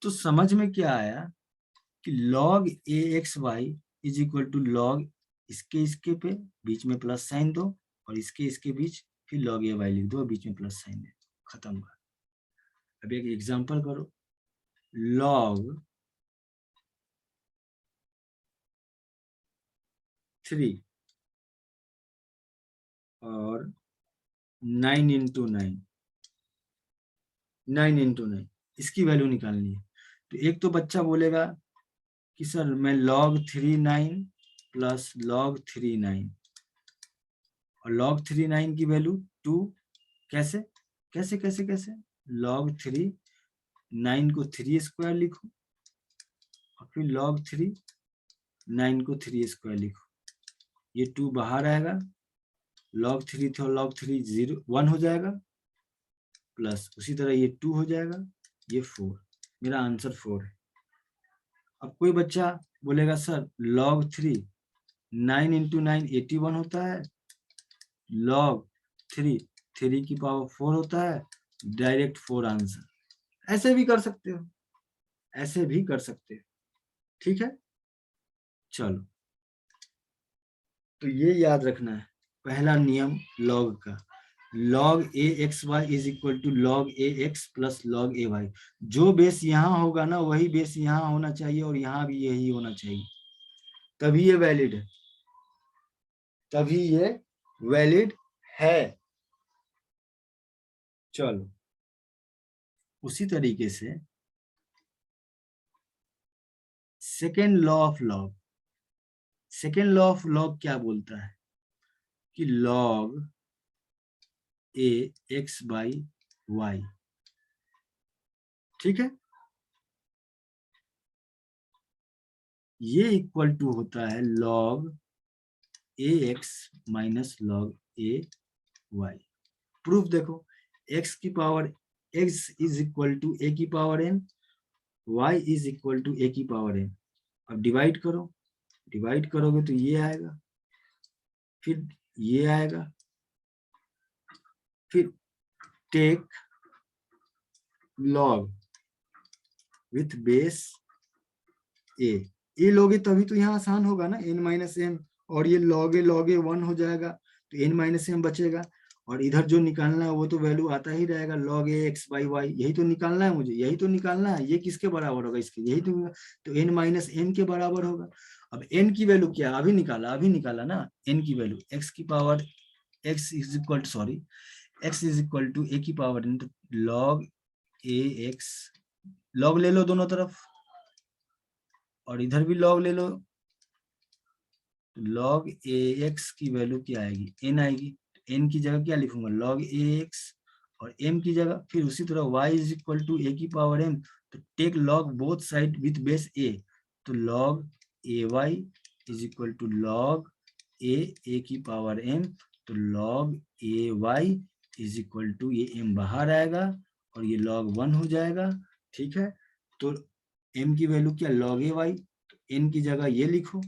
तो समझ में क्या आया कि log A x Y is equal to log इसके पे बीच में प्लस साइन दो और इसके बीच फिर log ए वाई लिख दो और बीच में प्लस साइन दे दो, खत्म बात। अब एक एग्जांपल करो, log 3 और 9 इंटू 9 इसकी वैल्यू निकालनी है। तो एक तो बच्चा बोलेगा कि सर मैं log 3 9 प्लस log 3 9 और log 3 9 की वैल्यू 2, कैसे कैसे कैसे कैसे, log 3 9 को 3 स्क्वायर लिखो और फिर log 3 9 को 3 स्क्वायर लिखो, ये 2 बाहर आएगा, log 3 तो log 3 0 1 हो जाएगा, प्लस उसी तरह ये 2 हो जाएगा, ये 4, मेरा आंसर 4 है। अब कोई बच्चा बोलेगा सर log 3 9 इंटू 9 81 होता है, log 3 3 की पावर 4 होता है, डायरेक्ट 4 आंसर। ऐसे भी कर सकते हो, ऐसे भी कर सकते हो, ठीक है। चलो तो ये याद रखना है पहला नियम log का, log A x Y is equal to log A x plus log A y. जो बेस यहाँ होगा ना वही बेस यहाँ होना चाहिए और यहाँ भी यही होना चाहिए, तभी ये वैलिड है, तभी ये वैलिड है। चलो उसी तरीके से second law of log, second law of log क्या बोलता है कि log A x by Y, ठीक है, ये इक्वल टू होता है log ए एक्स माइनस log ए वाई। प्रूफ देखो, x की power x is equal to A की power n, y is equal to A की पावर n। अब डिवाइड करो, डिवाइड करोगे तो ये आएगा, फिर ये आएगा, फिर टेक log विथ बेस ए लोगे तभी तो यहाँ आसान होगा ना, n माइनस एम, और ये log ए 1 हो जाएगा तो n माइनस एम बचेगा, और इधर जो निकालना है वो तो वैल्यू आता ही रहेगा log A x by y, यही तो निकालना है मुझे, यही तो निकालना है, ये किसके बराबर होगा इसके, यही तो n माइनस एम के बराबर होगा। अब n की वैल्यू क्या, अभी निकाला ना, n की वैल्यू x की power x is equal to sorry x is equal to a की पावर n, तो log ax, log ले लो दोनों तरफ और इधर भी log ले लो, तो log ax की वैल्यू क्या आएगी, n आएगी। n की जगह क्या लिखूंगा, log ax, और m की जगह फिर उसी तरह y is equal to a की पावर m, तो take log both side with base a, तो log ay is equal to log a की पावर m, तो log ay is equal to, ये m बाहर आएगा और ये log 1 हो जाएगा। ठीक है, तो m की वैल्यू क्या, log ay, तो n की जगह ये लिखो,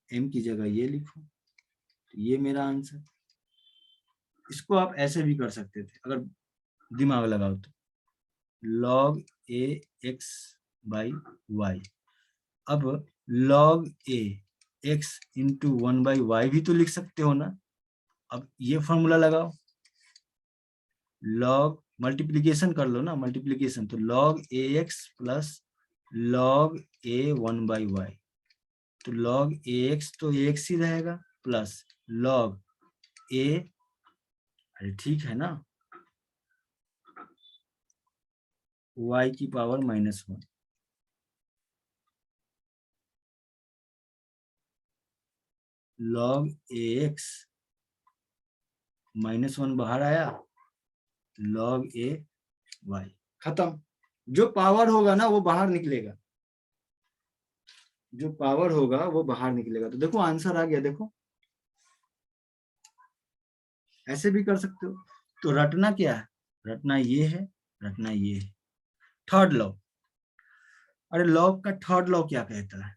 m की जगह ये लिखो, तो ये मेरा आंसर। इसको आप ऐसे भी कर सकते थे अगर दिमाग लगाओ तो, log a x by y. अब log a x into 1 by y भी तो लिख सकते हो ना। अब ये फॉर्मूला लगाओ, log मल्टीप्लीकेशन कर लो ना, मल्टीप्लीकेशन, तो log ax plus log a 1 by y, तो log ax तो ax ही रहेगा प्लस log a, अरे ठीक है ना, y की पावर -1, log ax -1 बाहर आया, log a y, खत्म। जो पावर होगा ना वो बाहर निकलेगा, जो पावर होगा वो बाहर निकलेगा। तो देखो आंसर आ गया, देखो ऐसे भी कर सकते हो। तो रटना क्या है, रटना ये है, रटना ये है। थर्ड लॉ, अरे लॉग का थर्ड लॉ क्या कहता है,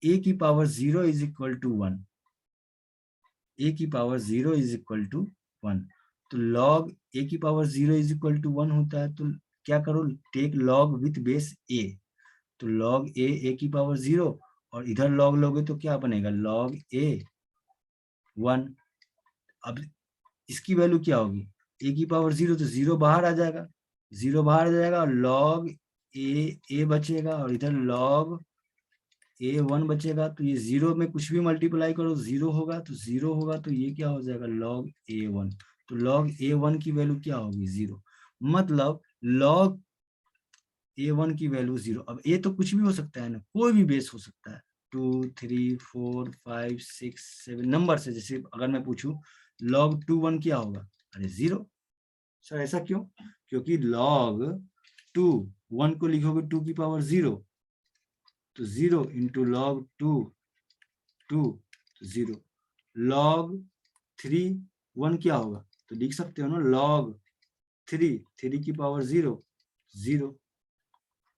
a की power 0 is equal to 1, a की पावर 0 इज इक्वल टू 1, तो log a की पावर 0 इज इक्वल टू 1 होता है, तो क्या करो, take log with base a, तो log a की पावर 0, और इधर log लोगे तो क्या बनेगा, log a 1। अब इसकी वैल्यू क्या होगी, a की पावर 0, तो 0 बाहर आ जाएगा, 0 बाहर आ जाएगा और log a बचेगा, और इधर log a 1 बचेगा, तो ये 0 में कुछ भी मल्टीप्लाई करो 0 होगा, तो 0 होगा, तो ये क्या हो जाएगा, log a1, तो log a1 की वैल्यू क्या होगी, 0, मतलब log a1 की वैल्यू 0। अब a तो कुछ भी हो सकता है ना, कोई भी बेस हो सकता है, 2 3 4 5 6 7 नंबर से, जैसे अगर मैं पूछूं log 2 1 क्या होगा, अरे 0। सर ऐसा क्यों, क्योंकि log 2 1 को लिखोगे 2 की पावर 0, तो 0 इंटू log 2 2, तो 0, log 3 1 क्या होगा, तो लिख सकते हो ना log 3 3 की पावर 0 0,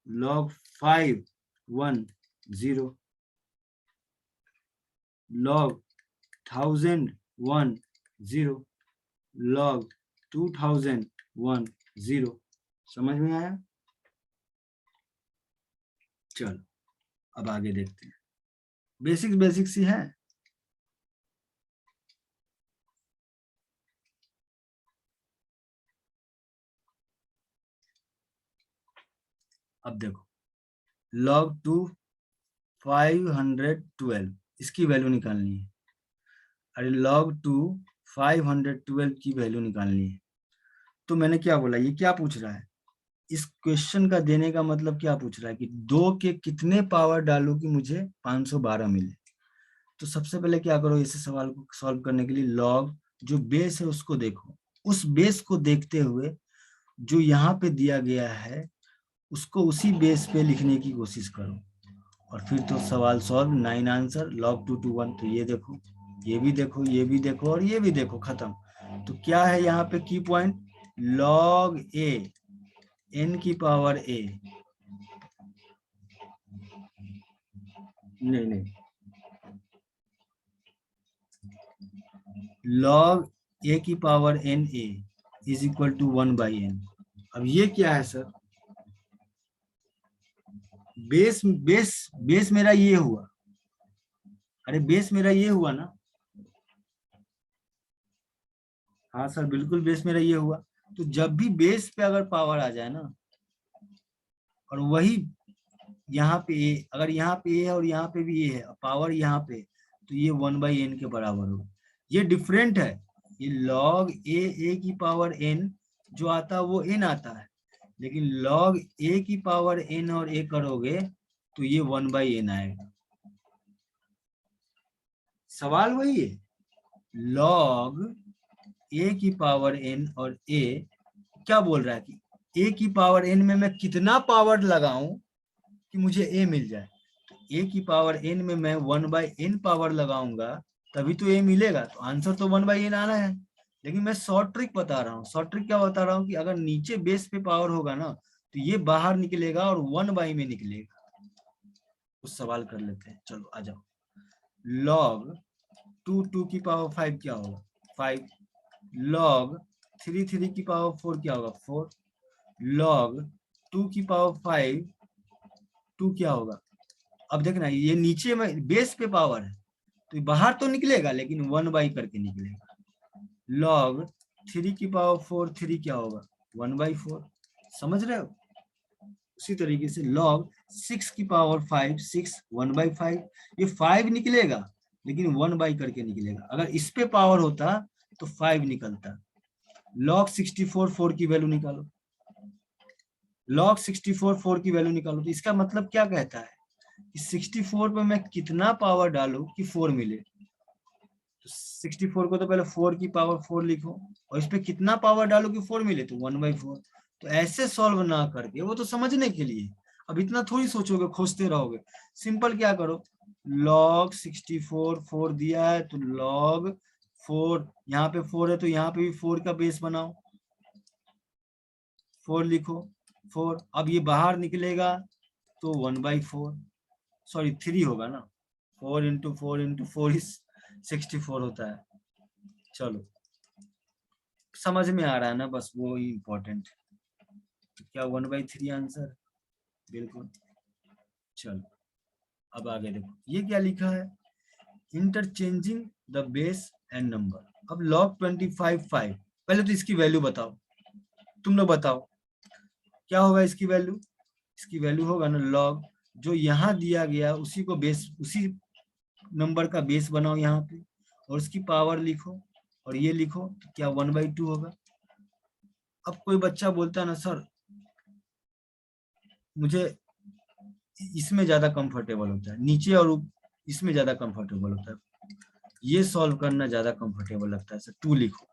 log 5 1 0, log 1000 1 0, log 2000 1 0। समझ में आया, चलो अब आगे देखते हैं, बेसिक्स बेसिक्स ही है। अब देखो log 2 512, इसकी वैल्यू निकालनी है, अरे log 2 512 की वैल्यू निकालनी है। तो मैंने क्या बोला, ये क्या पूछ रहा है, इस क्वेश्चन का देने का मतलब क्या पूछ रहा है कि 2 के कितने पावर डालो कि मुझे 512 मिले। तो सबसे पहले क्या करो, इस सवाल को सॉल्व करने के लिए log जो बेस है उसको देखो, उस बेस को देखते हुए जो यहाँ पे दिया गया है उसको उसी बेस पे लिखने की कोशिश करो, और फिर तो सवाल सॉल्व, 9 आंसर, log 2 to 1। तो ये देखो, ये भी देखो, ये भी देखो और ये भी देखो, खत्म। तो क्या है यहाँ पे key point, log a n की पावर a, नहीं log a की power n a is equal to 1 by n। अब ये क्या है सर, बेस बेस बेस मेरा ये हुआ, अरे बेस मेरा ये हुआ ना, हाँ सर बिल्कुल बेस मेरा ये हुआ। तो जब भी बेस पे अगर पावर आ जाए ना, और वही यहाँ पे ए, अगर यहाँ पे ए है और यहाँ पे भी ए है, पावर यहाँ पे, तो ये 1/n के बराबर होगा। ये डिफरेंट है, ये log ए की पावर n जो आता है वो n आता है, लेकिन log a की पावर n और a करोगे तो ये 1/n आएगा। सवाल वही है, log a की पावर n और a क्या बोल रहा है कि a की पावर n में मैं कितना पावर लगाऊं कि मुझे a मिल जाए। तो a की पावर n में मैं 1/n पावर लगाऊंगा तभी तो a मिलेगा, तो आंसर तो 1/n आना है। लेकिन मैं शॉर्ट ट्रिक बता रहा हूँ, शॉर्ट ट्रिक क्या बता रहा हूँ कि अगर नीचे बेस पे पावर होगा ना तो ये बाहर निकलेगा और 1/, में निकलेगा। उस सवाल कर लेते हैं, चलो आ जाओ। log 2 की पावर 5 क्या होगा, 5। log 3 की पावर 4 क्या होगा, 4। log 2 की पावर 5 2 क्या होगा। अब देखना ये नीचे में बेस पे पावर है तो बाहर तो निकलेगा लेकिन 1/, करके निकलेगा। log 3 की पावर 4 3 क्या होगा, 1/4। समझ रहे हो। उसी तरीके से log 6 की पावर 5 6 1/5, ये 5 निकलेगा लेकिन 1/, करके निकलेगा। अगर इस पे पावर होता तो 5 निकलता। log 64 4 की वैल्यू निकालो, log 64 4 की वैल्यू निकालो। तो इसका मतलब क्या कहता है कि 64 पे मैं कितना पावर डालूं कि 4 मिले। तो 64 को तो पहले 4 की पावर 4 लिखो और इस पे कितना पावर डालो कि 4 मिले, तो 1/4। तो ऐसे सॉल्व ना करके, वो तो समझने के लिए, अब इतना थोड़ी सोचोगे खोजते रहोगे। सिंपल क्या करो, log 64 4 दिया है तो log 4, यहाँ पे 4 है तो यहाँ पे भी 4 का बेस बनाओ, 4 लिखो 4। अब ये बाहर निकलेगा तो 1/4, सॉरी 3 होगा ना, 4 इंटू 4 इंटू 4 इज 64 होता है। चलो समझ में आ रहा है ना, बस वो ही इम्पोर्टेंट। क्या 1/3 आंसर, बिल्कुल। चलो अब आगे देखो, ये क्या लिखा है, interchanging the base and number. अब log 25 5, पहले तो इसकी वैल्यू बताओ, तुम लोग बताओ क्या होगा इसकी वैल्यू। इसकी वैल्यू होगा ना log, जो यहाँ दिया गया उसी को बेस, उसी नंबर का बेस बनाओ यहाँ पे और उसकी पावर लिखो और ये लिखो, तो क्या 1/2 होगा। अब कोई बच्चा बोलता है ना सर मुझे इसमें ज्यादा कंफर्टेबल होता है, नीचे और इसमें ज्यादा कंफर्टेबल होता है, ये सॉल्व करना ज्यादा कंफर्टेबल लगता है सर, 2 लिखो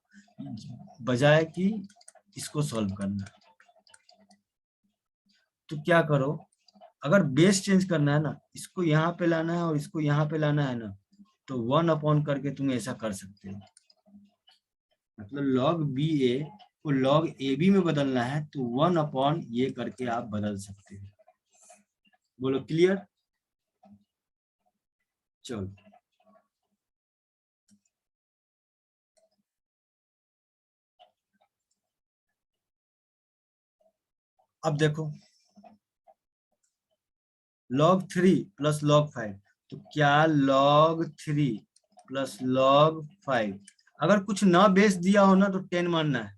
बजाय कि इसको सॉल्व करना। तो क्या करो, अगर बेस चेंज करना है ना, इसको यहाँ पे लाना है और इसको यहाँ पे लाना है ना, तो 1 करके तुम ऐसा कर सकते हो। मतलब log BA को log AB में बदलना है तो 1 ये करके आप बदल सकते हो। बोलो क्लियर। चलो अब देखो log 3 प्लस log 5, तो क्या log 3 प्लस log 5, अगर कुछ ना बेस दिया हो ना तो 10 मानना है,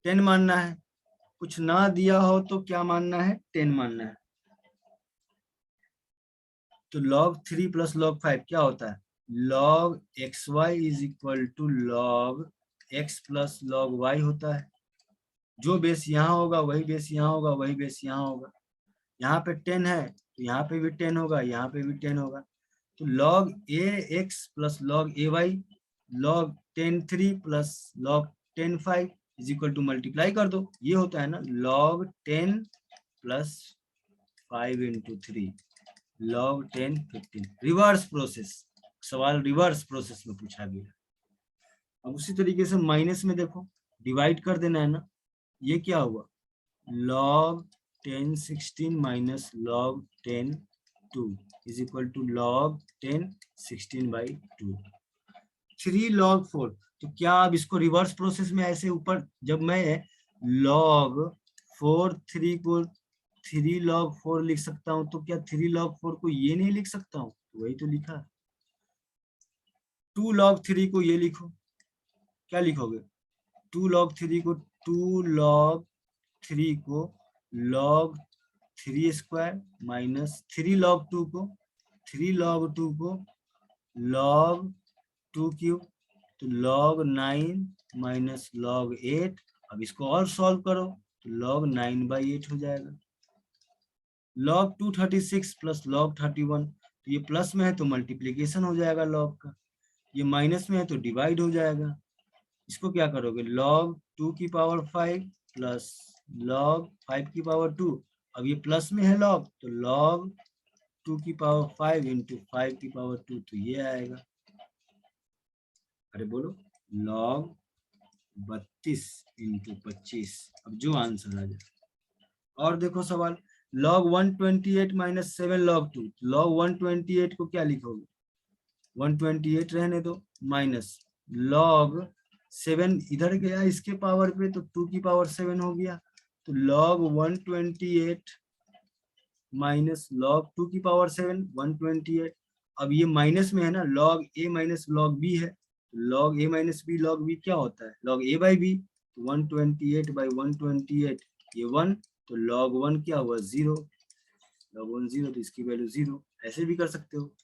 10 मानना है। कुछ ना दिया हो तो क्या मानना है, 10 मानना है। तो log 3 प्लस log 5 क्या होता है, log xy is equal to log x plus log y होता है। जो बेस यहाँ होगा वही बेस यहाँ होगा, वही बेस यहाँ होगा। यहाँ पे 10 है तो यहाँ पे भी 10 होगा, यहाँ पे भी 10 होगा। तो log ax plus log ay, log 10 3 plus log 10 5 is equal to, multiply कर दो, ये होता है ना log 10 plus 5 into 3, log 10 15। Reverse process, सवाल रिवर्स प्रोसेस में पूछा गया। अब उसी तरीके से माइनस में देखो, डिवाइड कर देना है ना, ये क्या हुआ log 10 16 minus log 10 2 is equal to log 10 16/2। 3 log 4, तो क्या अब इसको रिवर्स प्रोसेस में ऐसे ऊपर, जब मैं log 4 3 को 3 log 4 लिख सकता हूं तो क्या 3 log 4 को ये नहीं लिख सकता हूं, वही तो लिखा। 2 log 3 को ये लिखो, क्या लिखोगे, 2 log 3 को 2 log 3 को log 3 स्क्वायर माइनस 3 log 2 को 3 log 2 को log 2 क्यूब, तो log 9 माइनस log 8। अब इसको और सॉल्व करो तो log 9/8 हो जाएगा। log 236 प्लस log 31, तो ये प्लस में है तो मल्टीप्लीकेशन हो जाएगा log का, ये माइनस में है तो डिवाइड हो जाएगा। इसको क्या करोगे, log 2 की पावर 5 प्लस log 5 की पावर 2, अब ये प्लस में है log, तो log 2 की पावर 5 इंटू 5 की पावर 2, तो ये आएगा। अरे बोलो, log 32 इंटू 25, अब जो आंसर आ जाए। और देखो सवाल, log 128 माइनस 7 log 2, log 128 को क्या लिखोगे, 128 रहने दो, माइनस log 7 इधर गया इसके पावर पे तो 2 की पावर 7 हो गया, तो log 128 माइनस log 2 की पावर 7 128। अब ये माइनस में है ना, log a minus log b है, log a minus b log b क्या होता है, log a बाई b, 128/128 ये 1, तो log 1 क्या हुआ 0, log 1 0, तो इसकी वैल्यू 0। ऐसे भी कर सकते हो।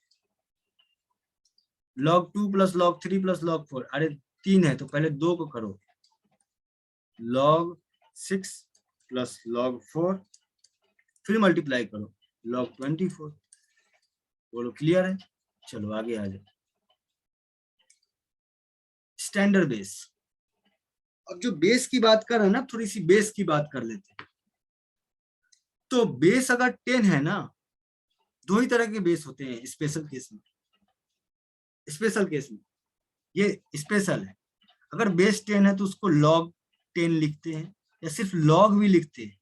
log 2 plus log 3 plus log 4, अरे 3 है तो पहले 2 को करो, log 6 प्लस log 4, फिर मल्टीप्लाई करो log 24। बोलो क्लियर है, चलो आगे आ जाओ। स्टैंडर्ड बेस, अब जो बेस की बात कर रहे हैं ना, थोड़ी सी बेस की बात कर लेते हैं। तो बेस अगर 10 है ना, दो ही तरह के बेस होते हैं स्पेशल केस में। स्पेशल केस में ये स्पेशल है, अगर बेस 10 है तो उसको log 10 लिखते हैं या सिर्फ log भी लिखते हैं।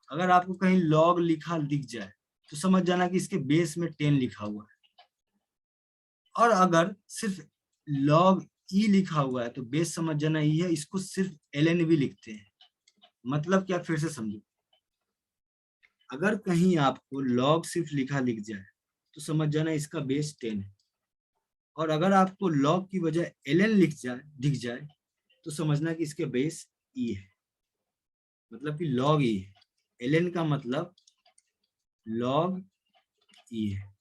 अगर आपको कहीं log लिखा दिख जाए तो समझ जाना कि इसके बेस में 10 लिखा हुआ है, और अगर सिर्फ log e लिखा हुआ है तो बेस समझ जाना e है, इसको सिर्फ ln भी लिखते हैं। मतलब क्या, फिर से समझो, अगर कहीं आपको log सिर्फ लिखा दिख जाए तो समझ जाना इसका बेस 10 है, और अगर आपको log की वजह ln दिख जाए तो समझना कि इसके बेस e है, मतलब कि log e है। ln का मतलब log e है,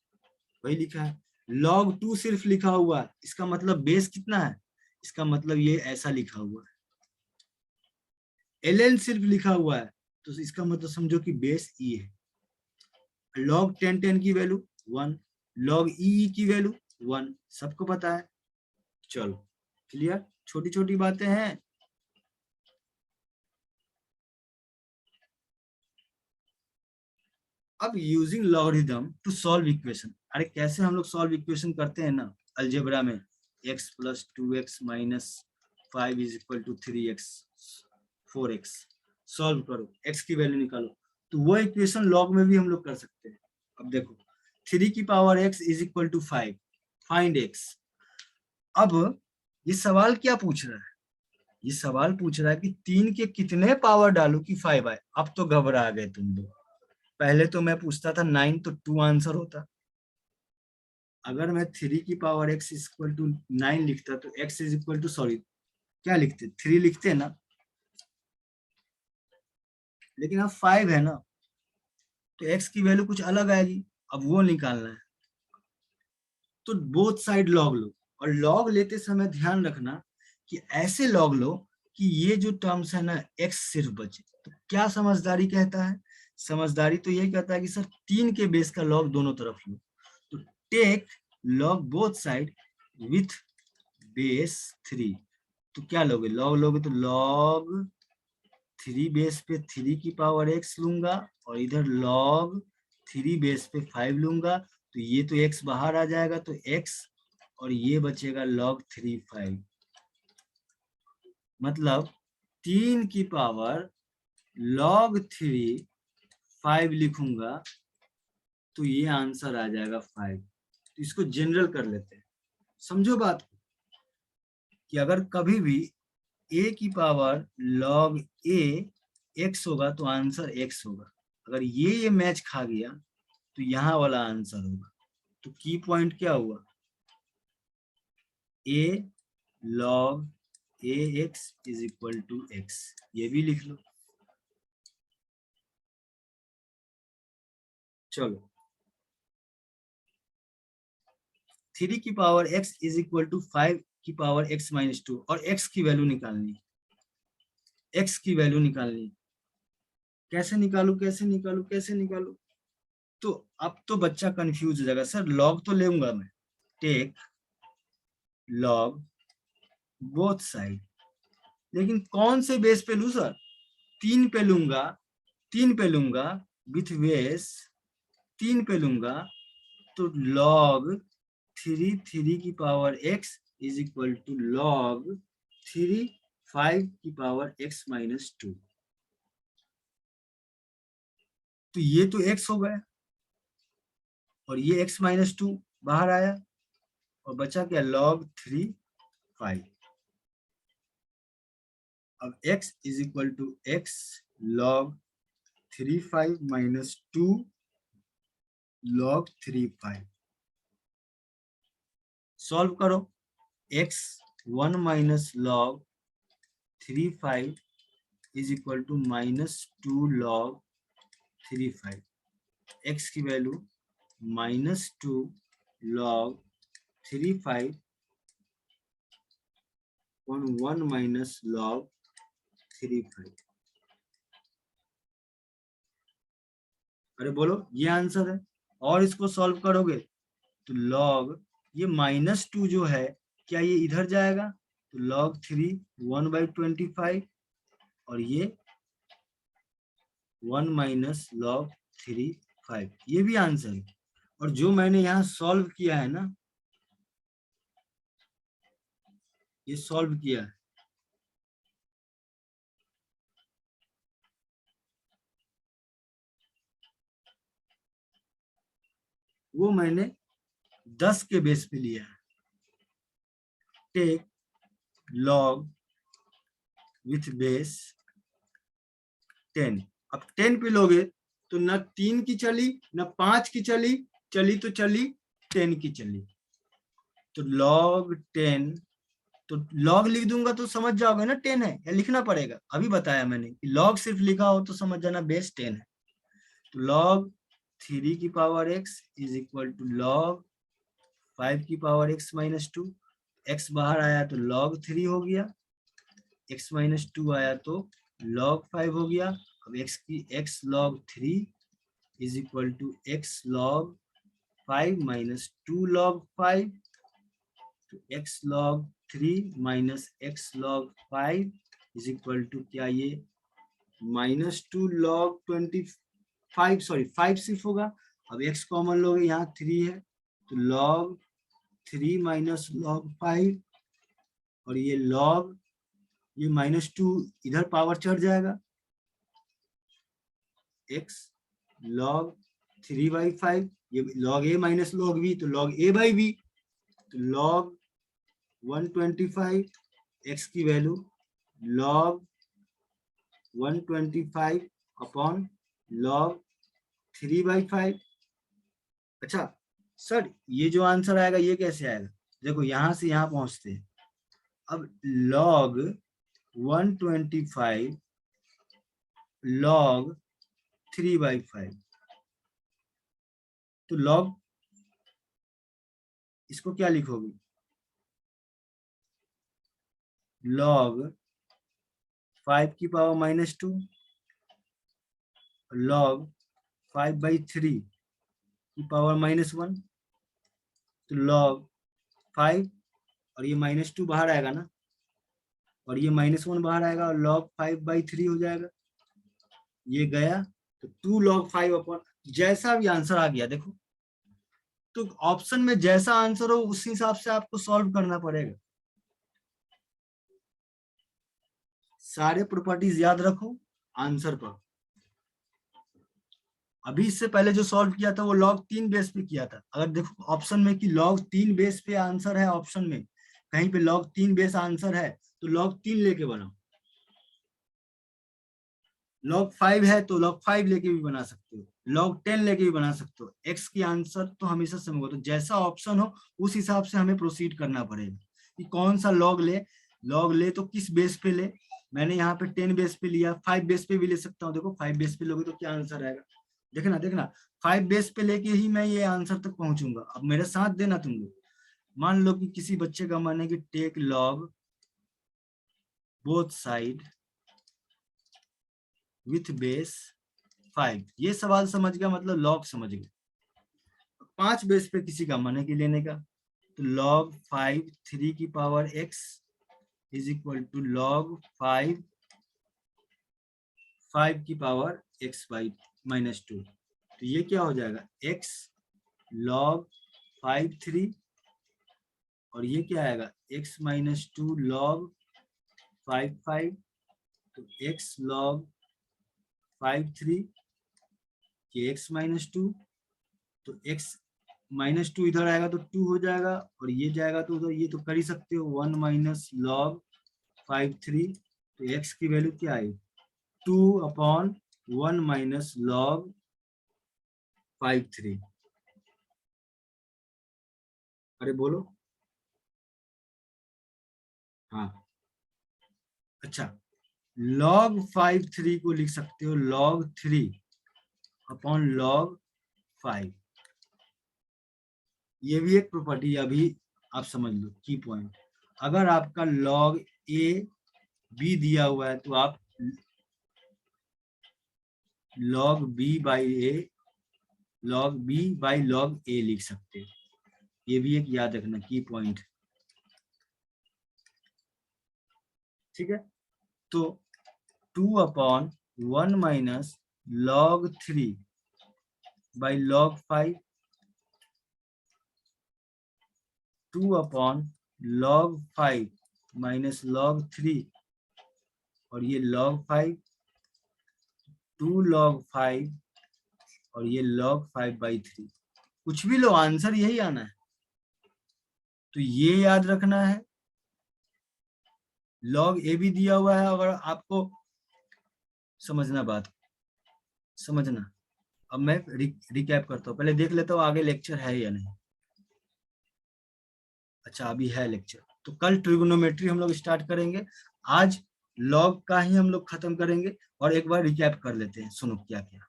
वही लिखा है। log 2 सिर्फ लिखा हुआ है, इसका मतलब बेस कितना है, इसका मतलब ये ऐसा लिखा हुआ है। ln सिर्फ लिखा हुआ है तो इसका मतलब समझो कि बेस e है। log 10 की वैल्यू 1, log e की वैल्यू 1, सबको पता है। चलो क्लियर, छोटी छोटी बातें हैं। अब using logarithm to solve equation, अरे कैसे हम लोग सॉल्व इक्वेशन करते हैं ना अलजेब्रा में, x plus 2x minus 5 is equal to 3x 4x, solve करो x की वैल्यू निकालो, तो वो इक्वेशन लॉग में भी हम लोग कर सकते हैं। अब देखो 3 की power x is equal to 5, find x। अब ये सवाल क्या पूछ रहा है, ये सवाल पूछ रहा है कि 3 के कितने पावर डालू कि 5 आए। अब तो घबरा गए तुम लोग, पहले तो मैं पूछता था 9 तो 2 आंसर होता, अगर मैं 3 की पावर x इक्वल टू 9 लिखता तो x is equal to, sorry क्या लिखते, 3 लिखते ना, लेकिन अब 5 है ना, तो x की वैल्यू कुछ अलग आएगी, अब वो निकालना है। तो बोथ साइड लॉग लो, और लॉग लेते समय ध्यान रखना कि ऐसे लॉग लो कि ये जो टर्म्स है ना x सिर्फ बचे। तो क्या समझदारी कहता है, समझदारी तो ये कहता है कि सर 3 के बेस का लॉग दोनों तरफ लो, तो take log both side with base 3। तो क्या लोगे, लॉग लोगे तो लॉग 3 बेस पे 3 की पावर x लूंगा, और इधर लॉग 3 बेस पे 5 लूंगा, तो ये तो x बाहर आ जाएगा तो x, और ये बचेगा log 3 5, मतलब 3 की पावर log 3 5 लिखूंगा तो ये आंसर आ जाएगा 5। तो इसको जनरल कर लेते हैं, समझो बात को, कि अगर कभी भी a की पावर log a x होगा तो आंसर x होगा, अगर ये मैच खा गया तो यहाँ वाला आंसर होगा। तो की पॉइंट क्या हुआ, a log ax is equal to x, ये भी लिख लो। चलो 3 की power x is equal to 5 की पावर x माइनस 2 और x की वैल्यू निकालनी है। x की वैल्यू निकालनी है। कैसे निकालू कैसे निकालू कैसे निकालू? तो अब तो बच्चा कंफ्यूज हो जाएगा। सर लॉग तो लूंगा मैं, टेक लॉग बोथ साइड, लेकिन कौन से बेस पे लूं सर? 3 पे लूंगा, 3 पे लूंगा विथ बेस 3 पे लूंगा, तो लॉग 3 की power x is equal to log 3 5 की पावर x माइनस 2। तो ये तो x हो गया और ये x माइनस 2 बाहर आया और बचा क्या? लॉग 3 5। अब x is equal to x log 3 5 minus 2 log 3 5। सॉल्व करो। x 1 minus log 3 5 is equal to minus 2 log 3 5। x की वैल्यू माइनस 2 लॉग 3 5 और 1 माइनस लॉग 3 5। अरे बोलो, ये आंसर है। और इसको सॉल्व करोगे तो लॉग ये माइनस 2 जो है, क्या ये इधर जाएगा? तो लॉग 3 1/25 और ये 1 माइनस लॉग 3 5। ये भी आंसर है। और जो मैंने यहाँ सॉल्व किया है ना, ये सॉल्व किया है, वो मैंने 10 के बेस पे लिया है। Take log with base 10। अब 10 पे लोगे तो न 3 की चली न 5 की चली, चली तो चली 10 की चली। तो log 10, तो log लिख दूंगा तो समझ जाओगे ना 10 है, या लिखना पड़ेगा? अभी बताया मैंने कि log सिर्फ लिखा हो तो समझ जाना बेस 10 है। तो log 3 की power x is equal to log 5 की पावर x माइनस 2। x बाहर आया तो log 3 हो गया, x माइनस 2 आया तो log 5 हो गया। अब x log 3 is equal to x log 5 minus 2 log 5। तो x log 3 minus x log 5 is equal to क्या? ये माइनस 2 log 25, सॉरी 5 सिर्फ होगा। अब x कॉमन लोगे, यहाँ 3 है तो log 3 माइनस log 5 और ये log ये माइनस 2 इधर पावर चढ़ जाएगा, x log 3/5, ये log a minus log b तो log a/b। तो log 125 x की वैल्यू log 125 अपॉन log 3/5। अच्छा सर, ये जो आंसर आएगा ये कैसे आएगा? देखो यहां से यहां पहुंचते हैं। अब log 125 log 3/5, तो log इसको क्या लिखोगे? log 5 की पावर माइनस 2 log 5/3 की पावर माइनस 1। तो log 5 और ये माइनस 2 बाहर आएगा ना, और ये माइनस 1 बाहर आएगा और log 5/3 हो जाएगा। ये गया तो 2 log 5 अपॉन, जैसा भी आंसर आ गया देखो, तो ऑप्शन में जैसा आंसर हो उस हिसाब से आपको सॉल्व करना पड़ेगा। सारे प्रॉपर्टीज याद रखो आंसर पर। अभी इससे पहले जो सॉल्व किया था वो log 3 बेस पे किया था। अगर देखो ऑप्शन में कि log 3 बेस पे आंसर है, ऑप्शन में कहीं पे log 3 बेस आंसर है तो log 3 लेके बनाओ। log 5 है तो log 5 लेके भी बना सकते हो, log 10 लेके भी बना सकते हो। x की आंसर तो हमेशा सेम होगा, तो जैसा ऑप्शन हो उस हिसाब से हमें प्रोसीड करना पड़ेगा कि कौन सा log ले। log ले तो किस बेस पे ले? मैंने यहाँ पे 10 बेस पे लिया, 5 बेस पे भी ले सकता हूँ। देखो 5 बेस पे लोगे तो क्या आंसर आएगा, देखना देखना। 5 बेस पे लेके ही मैं ये आंसर तक पहुंचूंगा। अब मेरे साथ देना तुम लोग। मान लो कि किसी बच्चे का मन है कि take log both side with base 5। ये सवाल समझ गया, मतलब लॉग समझ गया। 5 बेस पे किसी का मन है कि लेने का, तो log 5 3 की power x is equal to log 5 5 की पावर x बाई -2। तो ये क्या हो जाएगा, x log 5 3, और ये क्या आएगा x -2 log 5 5। तो x log 5 3 कि x -2, तो x -2 इधर आएगा तो 2 हो जाएगा, और ये जाएगा तो उधर, ये तो कर ही सकते हो 1 माइनस log 5 3। तो x की वैल्यू क्या आई 2/1 माइनस log 5 3। अरे बोलो। हाँ अच्छा, log 5 3 को लिख सकते हो log 3/log 5। ये भी एक प्रॉपर्टी अभी आप समझ लो, की पॉइंट। अगर आपका log a b दिया हुआ है तो आप log b by a log b by log a लिख सकते हो। ये भी एक याद रखना की पॉइंट, ठीक है। तो 2/1 minus log 3 by log 5, 2/log 5 minus log 3, और ये log 5, 2 log 5, और ये log 5/3। कुछ भी लो, आंसर यही आना है। तो ये याद रखना है। log a भी दिया हुआ है, अगर आपको समझना बात, समझना। अब मैं रिकैप करता हूँ, पहले देख लेता हूँ आगे लेक्चर है या नहीं। अच्छा अभी है लेक्चर, तो कल ट्रिगोनोमेट्री हम लोग स्टार्ट करेंगे। आज लॉग का ही हम लोग खत्म करेंगे, और एक बार रिकैप कर लेते हैं। सुनो क्या क्या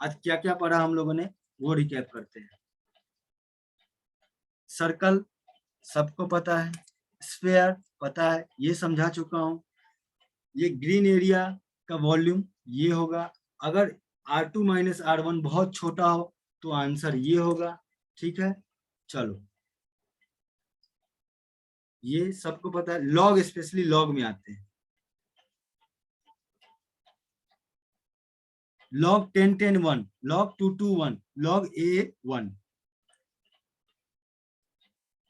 आज क्या क्या पढ़ा हम लोगों ने, वो रिकैप करते हैं। सर्कल सबको पता है, स्फीयर पता है, ये समझा चुका हूँ। ये ग्रीन एरिया का वॉल्यूम ये होगा। अगर R2 माइनस R1 बहुत छोटा हो तो आंसर ये होगा, ठीक है। चलो ये सबको पता है, लॉग स्पेशली लॉग में आते हैं। log 10 10 1, log 2 2 1, log a 1,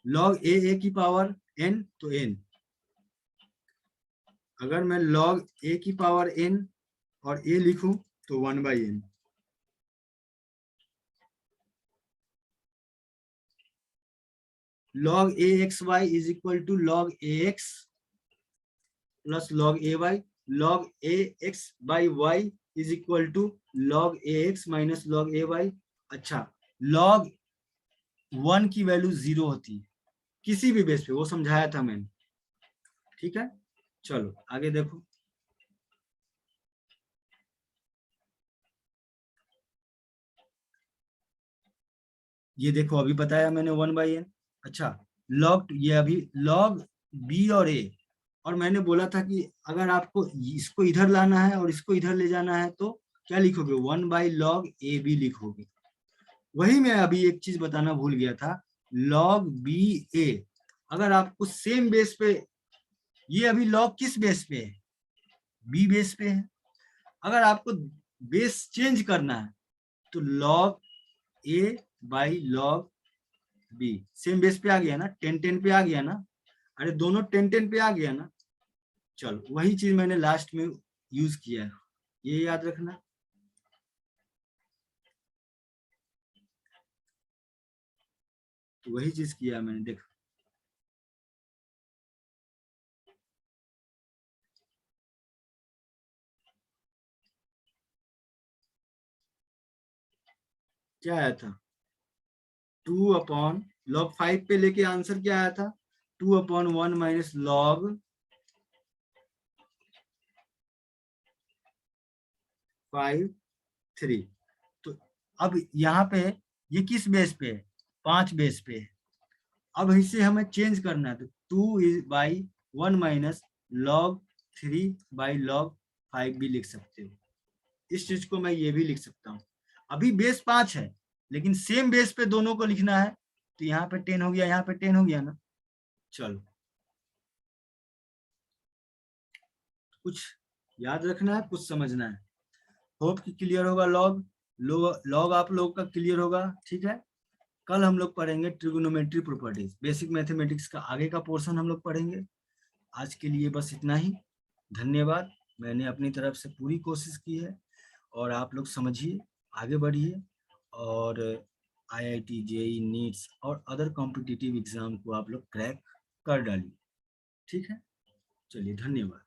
log a की पावर n तो n। अगर मैं log a की पावर n और a लिखूं तो 1/n। log axy is equal to log ax plus log ay, log ax by y is equal to log ax minus log ay। अच्छा, log 1 की value 0 होती है किसी भी बेस पे, वो समझाया था मैंने, ठीक है। चलो आगे देखो। ये देखो अभी बताया मैंने 1/n। अच्छा, log ये अभी log b और a, और मैंने बोला था कि अगर आपको इसको इधर लाना है और इसको इधर ले जाना है तो क्या लिखोगे 1/log ab लिखोगे। वही मैं अभी एक चीज बताना भूल गया था, log ba अगर आपको सेम बेस पे, ये अभी log किस बेस पे है, b बेस पे है। अगर आपको बेस चेंज करना है तो log a by log b, same base पे आ गया ना, 10 10 पे आ गया ना। अरे दोनों 10 10 पे आ गया ना। चलो वही चीज मैंने लास्ट में यूज किया है, ये याद रखना। तो वही चीज किया मैंने, देखो क्या आया था 2/log 5 पे लेके आंसर क्या आया था 2/1 माइनस log 5 3। तो अब यहाँ पे ये किस बेस पे है, 5 बेस पे है। अब इसे हमें चेंज करना है, तो 2/1 माइनस log 3/log 5 भी लिख सकते हो। इस चीज को मैं ये भी लिख सकता हूँ। अभी बेस 5 है, लेकिन सेम बेस पे दोनों को लिखना है, तो यहाँ पे 10 हो गया, यहाँ पे 10 हो गया ना। चलो, कुछ याद रखना है, कुछ समझना है। होप कि क्लियर होगा। लॉग आप लोग का क्लियर होगा, ठीक है। कल हम लोग पढ़ेंगे ट्रिगोनोमेट्री प्रॉपर्टीज, बेसिक मैथमेटिक्स का आगे का पोर्शन हम लोग पढ़ेंगे। आज के लिए बस इतना ही। धन्यवाद। मैंने अपनी तरफ से पूरी कोशिश की है, और आप लोग समझिए, आगे बढ़िए, और IIT, JEE, नीट्स और अदर कॉम्पिटिटिव एग्जाम को आप लोग क्रैक कर डालिए। ठीक है, चलिए, धन्यवाद।